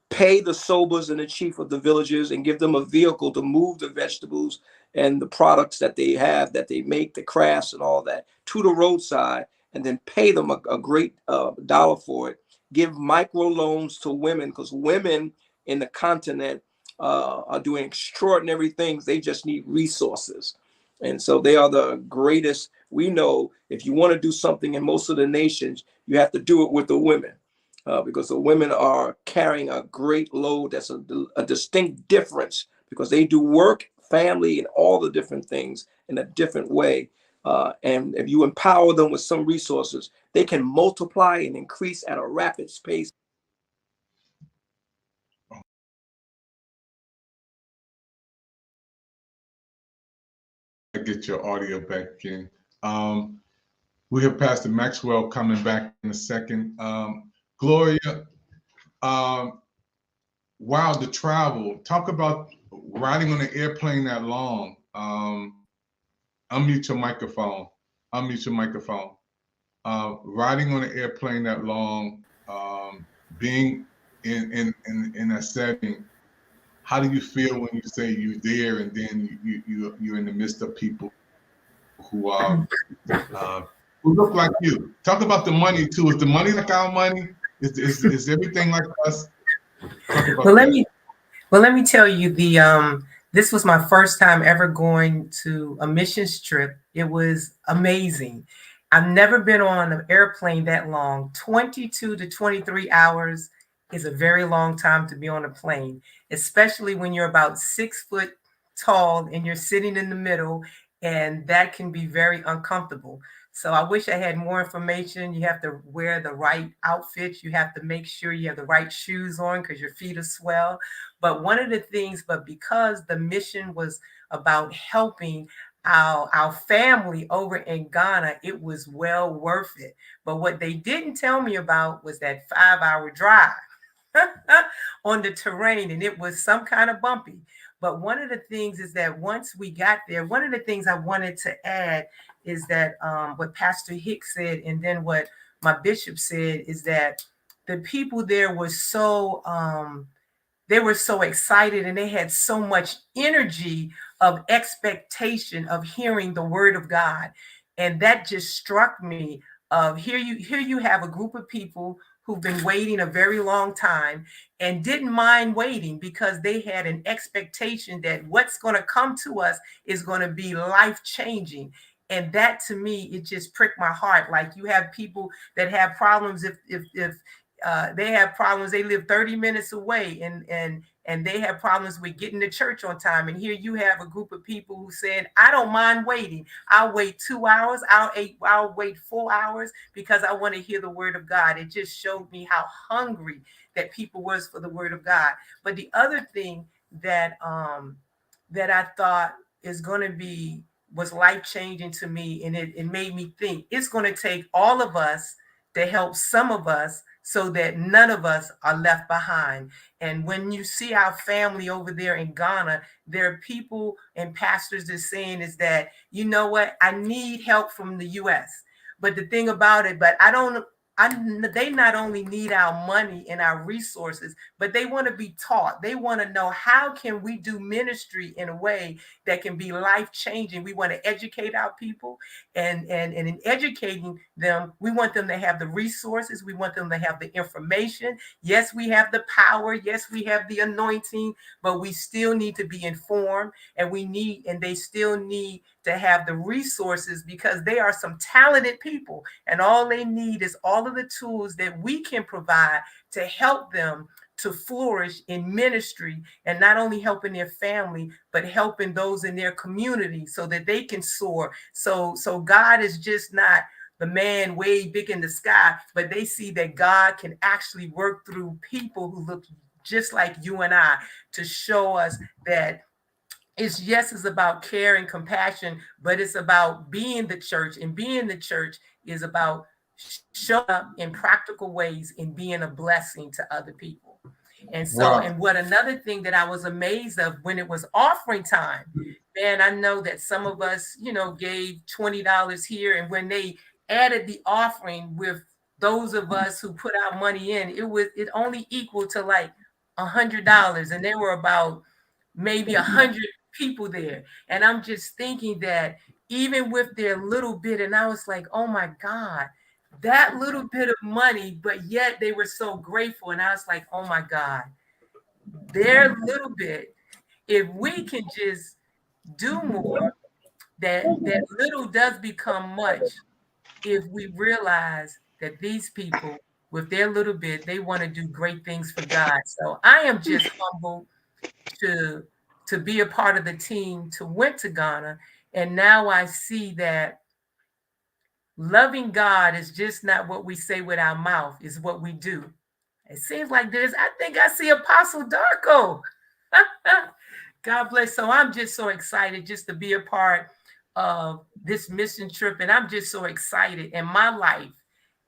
pay the sobers and the chief of the villages, and give them a vehicle to move the vegetables and the products that they have, that they make, the crafts and all that, to the roadside, and then pay them a great dollar for it. Give micro loans to women, because women in the continent are doing extraordinary things. They just need resources. And so they are the greatest. We know if you want to do something in most of the nations, you have to do it with the women. Because the women are carrying a great load. That's a distinct difference, because they do work, family, and all the different things in a different way. And if you empower them with some resources, they can multiply and increase at a rapid pace. Get your audio back in. We have Pastor Maxwell coming back in a second. Gloria, wow, the travel. Talk about riding on an airplane that long. Unmute your microphone. Unmute your microphone. Riding on an airplane that long, being in a setting. How do you feel when you say you're there and then you're in the midst of people who look like you? Talk about the money too. Is the money like our money? Is everything like us? Talk about let me tell you, this was my first time ever going to a missions trip. It was amazing. I've never been on an airplane that long. 22 to 23 hours is a very long time to be on a plane, especially when you're about 6 foot tall and you're sitting in the middle, and that can be very uncomfortable. So I wish I had more information. You have to wear the right outfit. You have to make sure you have the right shoes on because your feet are swell. But one of the things, because the mission was about helping, our family over in Ghana, it was well worth it. But what they didn't tell me about was that 5-hour drive on the terrain, and it was some kind of bumpy. But one of the things is that once we got there, one of the things I wanted to add is that what Pastor Hicks said, and then what my bishop said, is that the people there were so they were so excited, and they had so much energy of expectation of hearing the word of God. And that just struck me of here you have a group of people who've been waiting a very long time and didn't mind waiting because they had an expectation that what's going to come to us is going to be life changing. And that to me, it just pricked my heart. Like, you have people that have problems if they have problems. They live 30 minutes away, and they have problems with getting to church on time. And here you have a group of people who said, I don't mind waiting. I'll wait 2 hours. I'll wait 4 hours because I want to hear the word of God. It just showed me how hungry that people was for the word of God. But the other thing that that I thought is going to be was life changing to me, and it made me think it's going to take all of us to help some of us so that none of us are left behind. And when you see our family over there in Ghana, there are people and pastors that saying is that, you know what, I need help from the US. But the thing about it, they not only need our money and our resources, but they want to be taught. They want to know, how can we do ministry in a way that can be life changing? We want to educate our people, and in educating them, we want them to have the resources. We want them to have the information. Yes, we have the power. Yes, we have the anointing, but we still need to be informed, and they still need to have the resources, because they are some talented people, and all they need is all of the tools that we can provide to help them to flourish in ministry, and not only helping their family, but helping those in their community so that they can soar. So God is just not the man way big in the sky, but they see that God can actually work through people who look just like you and I, to show us that it's about care and compassion, but it's about being the church, and being the church is about showing up in practical ways and being a blessing to other people. And so, Wow. and what another thing that I was amazed of when it was offering time, man, I know that some of us, gave $20 here, and when they added the offering with those of us who put our money in, it only equaled to like $100, and there were about maybe 100 people there. And I'm just thinking that even with their little bit, and I was like, oh my God, that little bit of money, but yet they were so grateful. And I was like, oh my God, their little bit, if we can just do more, that little does become much, if we realize that these people with their little bit, they want to do great things for God. So I am just humbled to be a part of the team to went to Ghana. And now I see that loving God is just not what we say with our mouth, is what we do. It seems like I think I see Apostle Darko. God bless. So I'm just so excited just to be a part of this mission trip. And I'm just so excited. And my life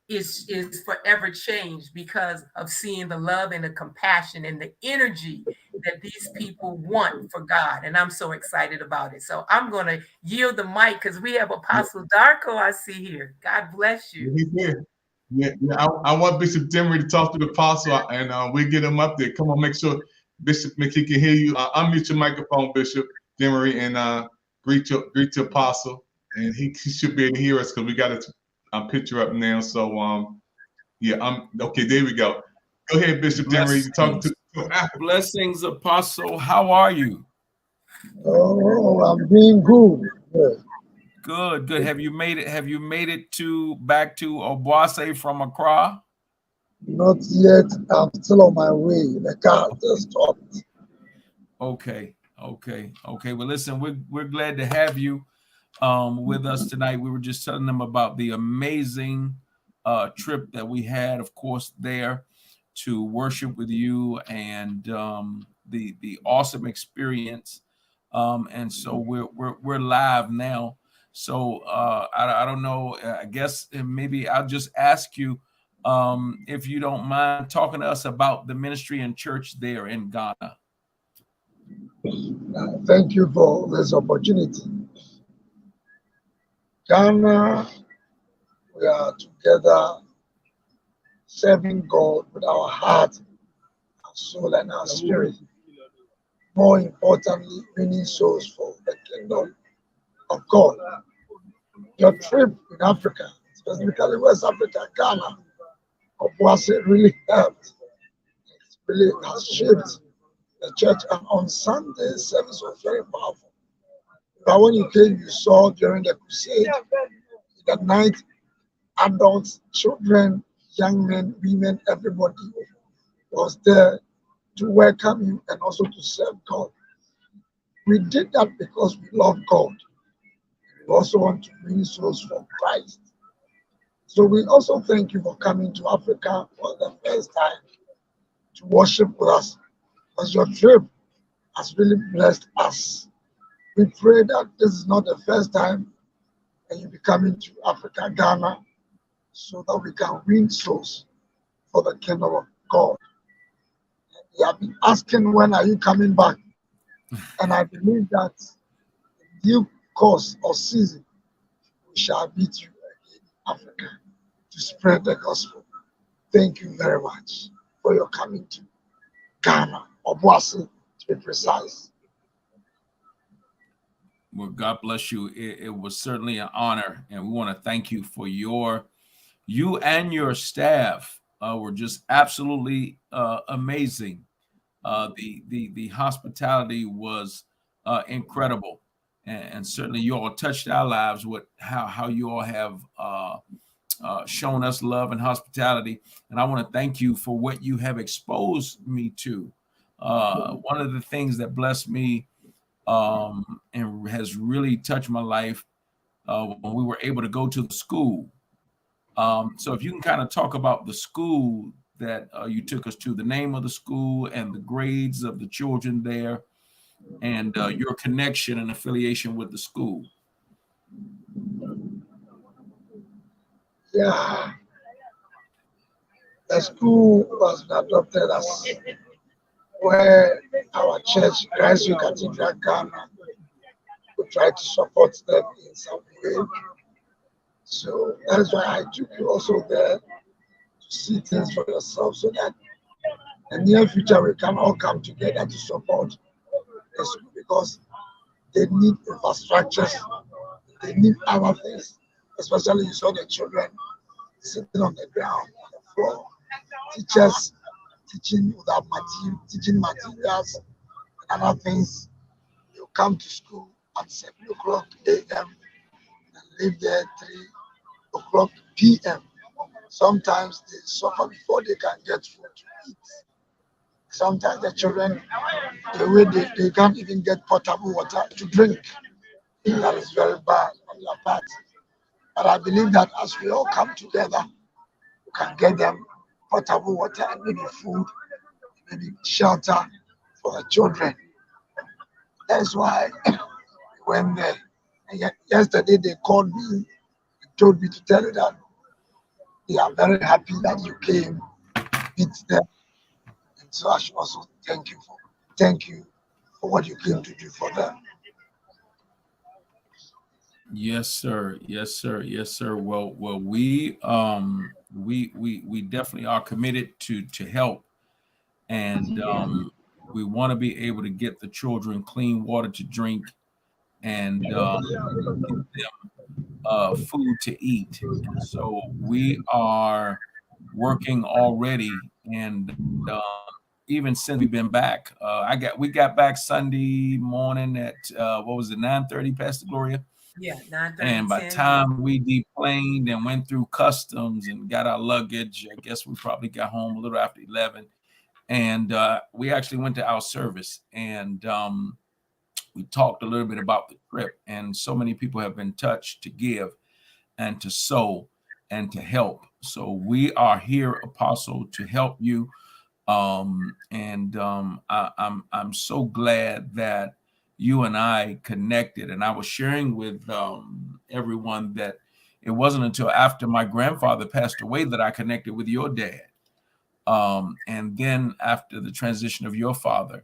is forever changed because of seeing the love and the compassion and the energy that these people want for God. And I'm so excited about it. So I'm going to yield the mic because we have Apostle Darko I see here. God bless you. He's here. Yeah. I want Bishop Demery to talk to the apostle, and we get him up there. Come on, make sure Bishop McKee can hear you. Unmute your microphone, Bishop Demery, and greet your apostle. And he should be able to hear us because we got a picture up now. So okay, there we go. Go ahead, Bishop Demery. You talking to Blessings, Apostle. How are you? Oh, I'm doing good. Yes. Good. Have you made it back to Obuasi from Accra? Not yet. I'm still on my way. The car just stopped. Okay. Well, listen, we're glad to have you with us tonight. We were just telling them about the amazing trip that we had, of course, there to worship with you, and the awesome experience And so we're live now. So I don't know. I guess maybe I'll just ask you if you don't mind talking to us about the ministry and church there in Ghana. Thank you for this opportunity. Ghana, we are together serving God with our heart, our soul, and our spirit. More importantly, winning souls for the kingdom of God. Your trip in Africa, specifically West Africa, Ghana, Obuasi really helped. It really has shaped the church. And on Sunday, service was very powerful. But when you came, you saw during the crusade, in the night, adults, children, young men, women, everybody was there to welcome you and also to serve God. We did that because we love God. We also want to win souls for Christ. So we also thank you for coming to Africa for the first time to worship with us, because your trip has really blessed us. We pray that this is not the first time that you'll be coming to Africa, Ghana, so that we can win souls for the kingdom of God. We have been asking, when are you coming back? And I believe that in due course or season, we shall meet you again in Africa to spread the gospel. Thank you very much for your coming to Ghana, or Boise to be precise. Well, God bless you. It was certainly an honor, and we want to thank you for you and your staff were just absolutely amazing. The hospitality was incredible, and certainly you all touched our lives with how you all have shown us love and hospitality. And I want to thank you for what you have exposed me to. One of the things that blessed me and has really touched my life when we were able to go to the school. So if you can kind of talk about the school that you took us to, the name of the school and the grades of the children there, and your connection and affiliation with the school. Yeah, the school was adopted as where our church, Christ Cathedral Ghana, we try to support them in some way. So that is why I took you also there to see things for yourself, so that in the near future we can all come together to support the school, because they need infrastructures, they need other things. Especially you saw the children sitting on the ground, on the floor, teachers teaching without teaching materials and other things. You come to school at 7 o'clock a.m. and leave there 3 o'clock p.m. Sometimes they suffer before they can get food to eat. Sometimes the children, the way they can't even get potable water to drink. That is very bad on your part. But I believe that as we all come together, we can get them potable water and maybe food, maybe shelter for the children. That's why we went there. And yesterday they called me and told me to tell you that they are very happy that you came to meet them. And so I should also thank you for what you came to do for them. Yes, sir. Yes, sir. Yes, sir. Well, we definitely are committed to help, and we want to be able to get the children clean water to drink, and get them food to eat. And so we are working already, and even since we've been back, we got back Sunday morning at what was it, 9:30, Pastor Gloria? Yeah, 9:30. And by the time we deplaned and went through customs and got our luggage, I guess we probably got home a little after 11. And we actually went to our service, and we talked a little bit about the trip. And so many people have been touched to give and to sow and to help. So we are here, Apostle, to help you. I'm so glad that you and I connected. And I was sharing with everyone that it wasn't until after my grandfather passed away that I connected with your dad. And then after the transition of your father,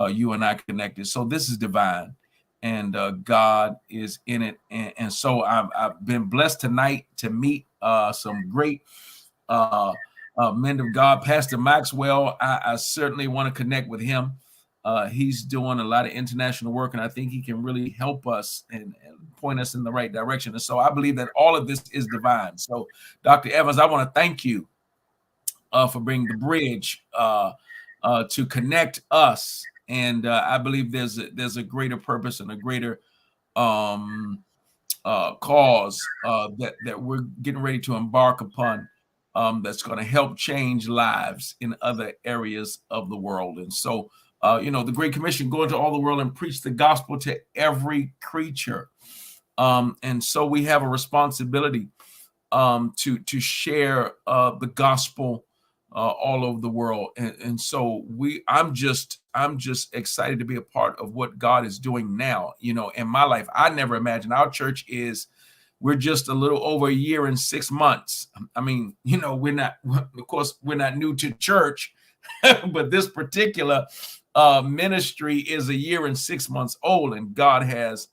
you and I connected. So this is divine, and God is in it. And so I've been blessed tonight to meet some great men of God. Pastor Maxwell, I certainly want to connect with him. He's doing a lot of international work, and I think he can really help us and point us in the right direction. And so I believe that all of this is divine. So, Dr. Evans, I want to thank you for bringing the bridge to connect us. And I believe there's a greater purpose and a greater cause that we're getting ready to embark upon, that's going to help change lives in other areas of the world. And so, the Great Commission, go into all the world and preach the gospel to every creature. And so we have a responsibility to share the gospel all over the world. And so I'm just excited to be a part of what God is doing now. In my life, I never imagined our church we're just a little over a year and 6 months. I mean, we're not new to church, but this particular ministry is a year and 6 months old, and God has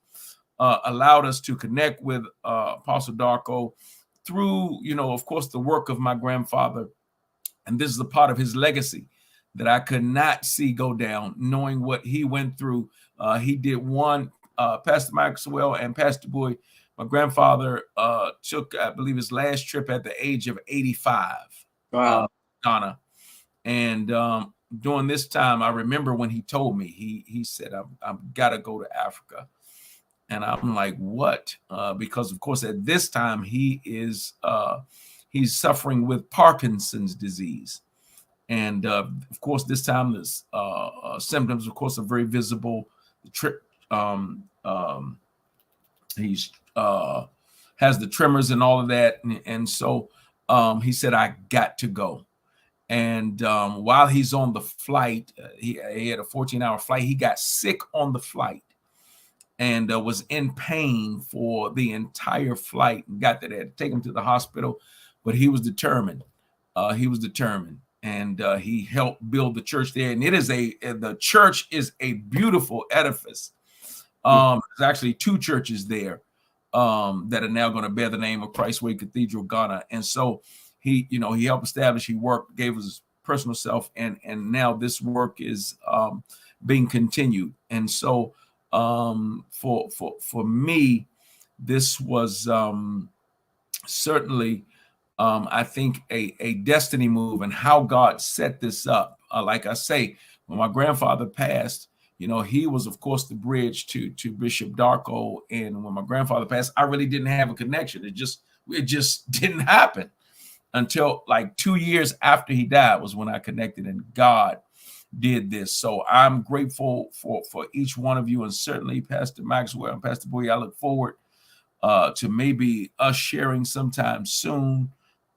allowed us to connect with Apostle Darko through, of course, the work of my grandfather. And this is a part of his legacy that I could not see go down, knowing what he went through. He did one, Pastor Maxwell and Pastor Boy. My grandfather took, I believe, his last trip at the age of 85. Wow. Ghana. And during this time, I remember when he told me, he said, I've got to go to Africa. And I'm like, what? Because, of course, at this time, he's suffering with Parkinson's disease. And, of course, this time, the symptoms, of course, are very visible. He's has the tremors and all of that. And so he said, I got to go. And while he's on the flight, he had a 14-hour flight. He got sick on the flight and was in pain for the entire flight. And got that they had to take him to the hospital, but he was determined. And he helped build the church there. And the church is a beautiful edifice. There's actually 2 churches there that are now going to bear the name of Christ Way Cathedral, Ghana. And so he helped establish, he worked, gave us his personal self, and now this work is being continued. And so for me, this was certainly I think a destiny move, and how God set this up. Like I say, when my grandfather passed, he was, of course, the bridge to Bishop Darko. And when my grandfather passed, I really didn't have a connection. It just didn't happen until like 2 years after he died was when I connected, and God did this. So I'm grateful for each one of you, and certainly Pastor Maxwell and Pastor Bowie. I look forward to maybe us sharing sometime soon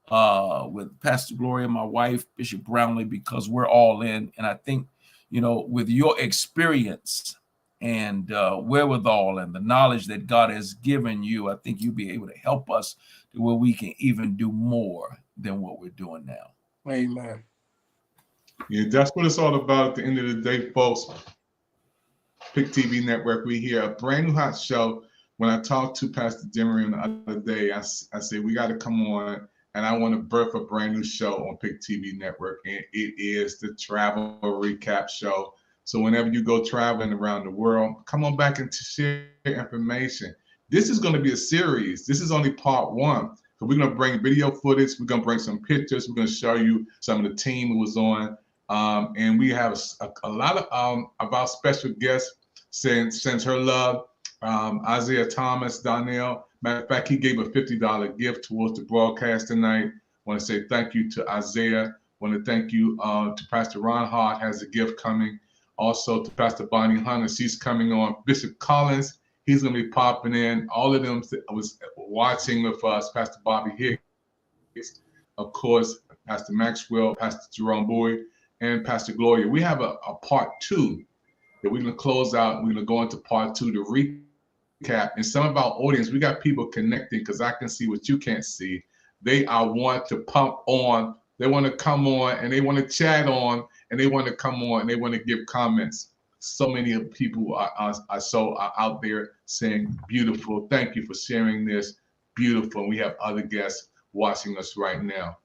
with Pastor Gloria, my wife, Bishop Brownlee, because we're all in. And I think, with your experience and wherewithal and the knowledge that God has given you, I think you'll be able to help us to where we can even do more than what we're doing now. Amen. Yeah, that's what it's all about at the end of the day, folks. Pick TV Network, we hear a brand new hot show. When I talked to Pastor Demery the other day, I said, we got to come on, and I want to birth a brand new show on Pick TV Network, and it is the Travel Recap Show. So whenever you go traveling around the world, come on back and share information. This is going to be a series. This is only part 1. So we're going to bring video footage. We're going to bring some pictures. We're going to show you some of the team who was on. And we have a lot of our special guests sends her love. Isaiah Thomas, Donnell. Matter of fact, he gave a $50 gift towards the broadcast tonight. I want to say thank you to Isaiah. I want to thank you to Pastor Ronald, has a gift coming. Also to Pastor Bonnie Hunter, she's coming on. Bishop Collins, he's going to be popping in. All of them was watching with us. Pastor Bobby Hicks, of course, Pastor Maxwell, Pastor Jerome Boyd, and Pastor Gloria. We have a part 2 that we're going to close out. We're going to go into part 2 to recap. And some of our audience, we got people connecting because I can see what you can't see. They are want to pump on. They want to come on and they want to chat on and they want to come on and they want to give comments. So many people are out there saying, beautiful. Thank you for sharing this. Beautiful. And we have other guests watching us right now.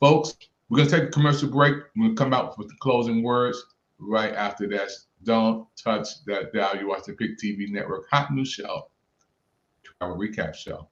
Folks, we're going to take a commercial break. We're going to come out with the closing words right after that. Don't touch that dial. You're watching Pick TV Network Hot News Show, our recap show.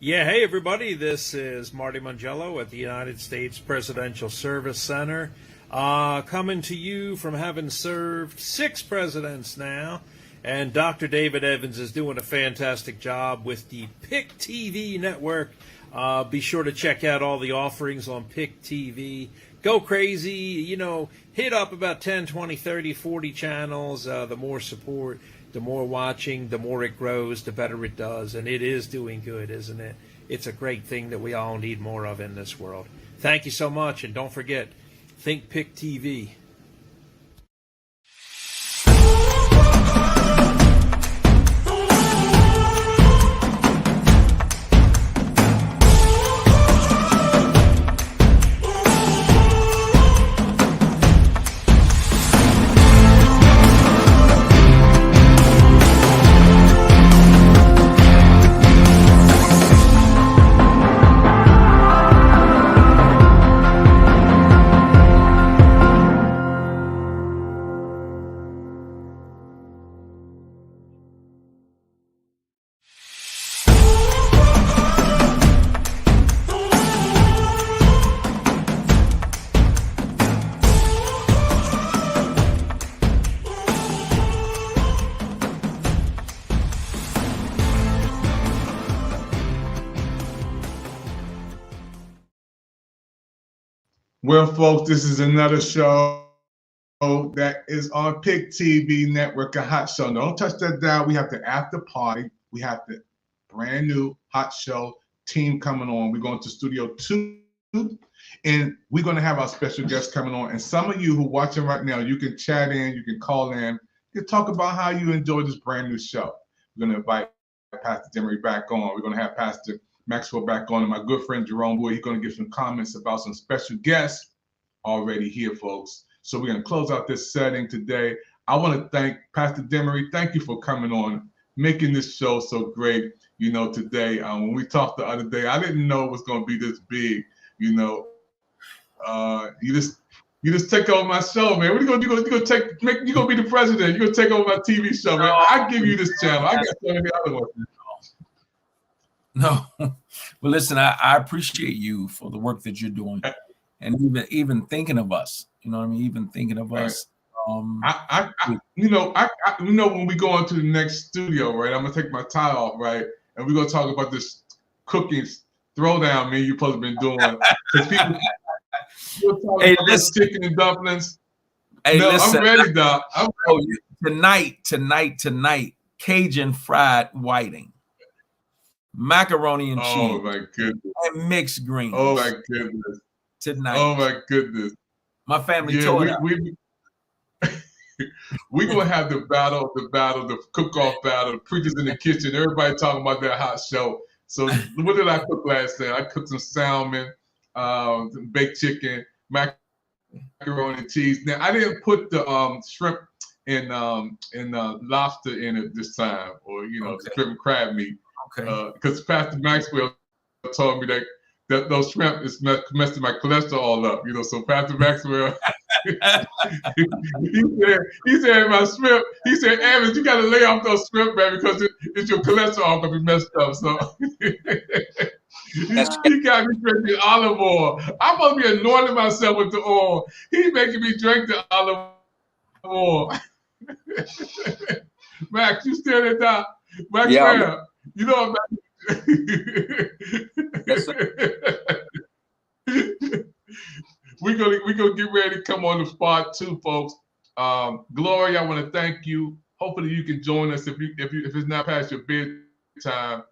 Yeah, hey everybody, this is Marty Mangello at the United States Presidential Service Center, coming to you from having served 6 presidents now, and Dr. David Evans is doing a fantastic job with the Pick TV network. Be sure to check out all the offerings on Pick TV. Go crazy, you know, hit up about 10, 20, 30, 40 channels. The more support, the more watching, the more it grows, the better it does. And it is doing good, isn't it? It's a great thing that we all need more of in this world. Thank you so much. And don't forget, think Pick TV. Well, folks, this is another show that is on Pick TV Network, a hot show. Don't touch that dial. We have the after party. We have the brand new hot show team coming on. We're going to Studio 2, and we're going to have our special guests coming on. And some of you who are watching right now, you can chat in, you can call in, you can talk about how you enjoy this brand new show. We're going to invite Pastor Demery back on. We're going to have Pastor Maxwell back on, and my good friend Jerome Boyd, he's going to give some comments about some special guests already here, folks. So we're going to close out this setting today. I want to thank Pastor Demery. Thank you for coming on, making this show so great. You know, today, when we talked the other day, I didn't know it was going to be this big. You know, you just take over my show, man. What are you gonna do? You're gonna be the president. You're gonna take over my TV show, man. I give you this channel. I got so many other ones. No, well, listen, I appreciate you for the work that you're doing, and even thinking of us. You know what I mean? Even thinking of us. You know, when we go into the next studio, right? I'm gonna take my tie off, right? And we're gonna talk about this cooking throwdown me you supposed to been doing. People Hey, listen, chicken and dumplings. Hey, no, listen, I'm ready, Doc. Tonight, Cajun fried whiting, macaroni and cheese. Oh my goodness. And mixed greens. Oh my goodness. Tonight. Oh my goodness. My family Yeah, tore it up. we're gonna have the cook-off battle, the preachers in the kitchen, everybody talking about that hot show. So what did I cook last night? I cooked some salmon, some baked chicken, macaroni and cheese. Now I didn't put the shrimp and lobster in it this time, or shrimp and crab meat. Okay. Because Pastor Maxwell told me that those shrimp is messing my cholesterol up. So Pastor Maxwell. he said my shrimp. He said, Evans, you got to lay off those shrimp, man, because it's your cholesterol gonna be messed up. So he got me drinking olive oil. I'm supposed to be anointing myself with the oil. He's making me drink the olive oil. Max, you still there, Doc? Maxwell, Yeah, you know about. Yes, sir. We're gonna get ready to come on the spot too, folks. Gloria, I want to thank you. Hopefully you can join us if it's not past your bedtime.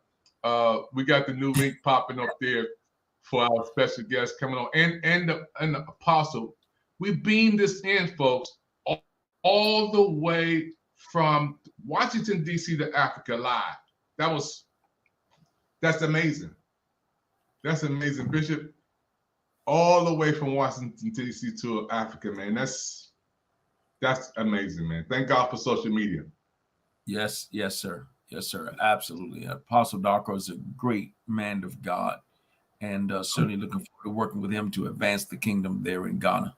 We got the new link popping up there for our special guest coming on, and the apostle. We beamed this in, folks, all the way from Washington D.C. to Africa live. That's amazing. That's amazing, Bishop. All the way from Washington D.C. to Africa, man. That's amazing, man. Thank God for social media. Yes, sir. Yes, sir. Absolutely. Apostle Darko is a great man of God, and certainly looking forward to working with him to advance the kingdom there in Ghana.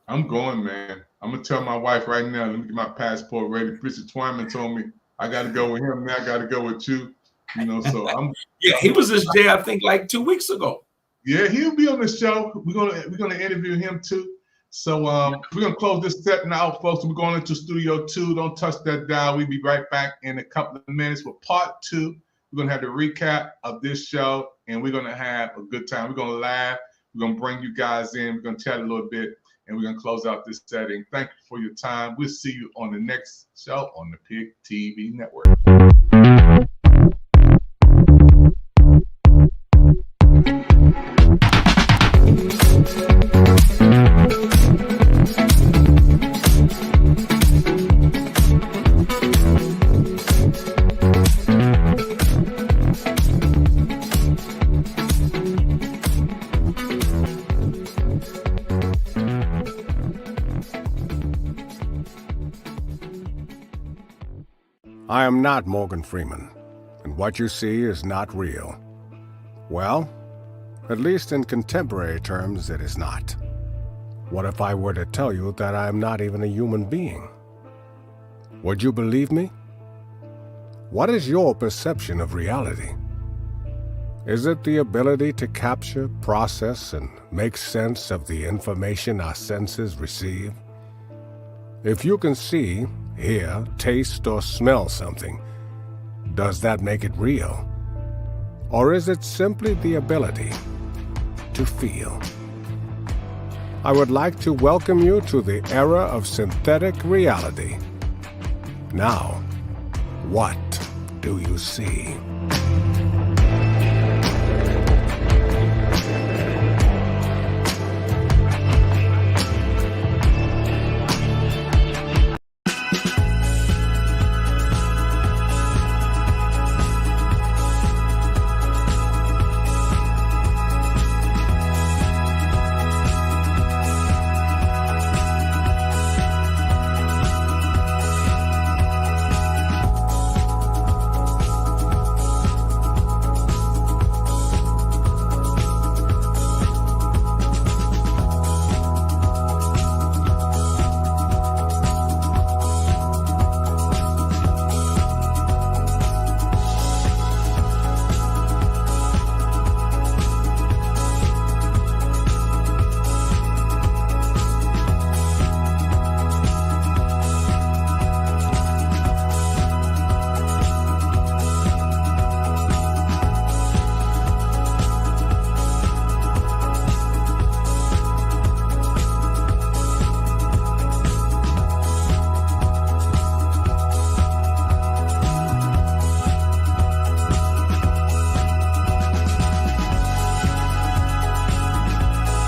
I'm going, man. I'm gonna tell my wife right now. Let me get my passport ready. Bishop Twyman told me I got to go with him. Now I got to go with you. So I'm. Yeah, he was just there, I think, like 2 weeks ago. Yeah, he'll be on the show. We're gonna interview him too. So we're gonna close this setting out, folks. We're going into Studio 2. Don't touch that dial. We'll be right back in a couple of minutes with part 2. We're gonna have the recap of this show, and we're gonna have a good time. We're gonna laugh. We're gonna bring you guys in. We're gonna chat a little bit, and we're gonna close out this setting. Thank you for your time. We'll see you on the next show on the Pig TV Network. I am not Morgan Freeman, and what you see is not real. Well, at least in contemporary terms, it is not. What if I were to tell you that I am not even a human being? Would you believe me? What is your perception of reality? Is it the ability to capture, process, and make sense of the information our senses receive? If you can see, hear, taste, or smell something, does that make it real? Or is it simply the ability to feel? I would like to welcome you to the era of synthetic reality. Now, what do you see?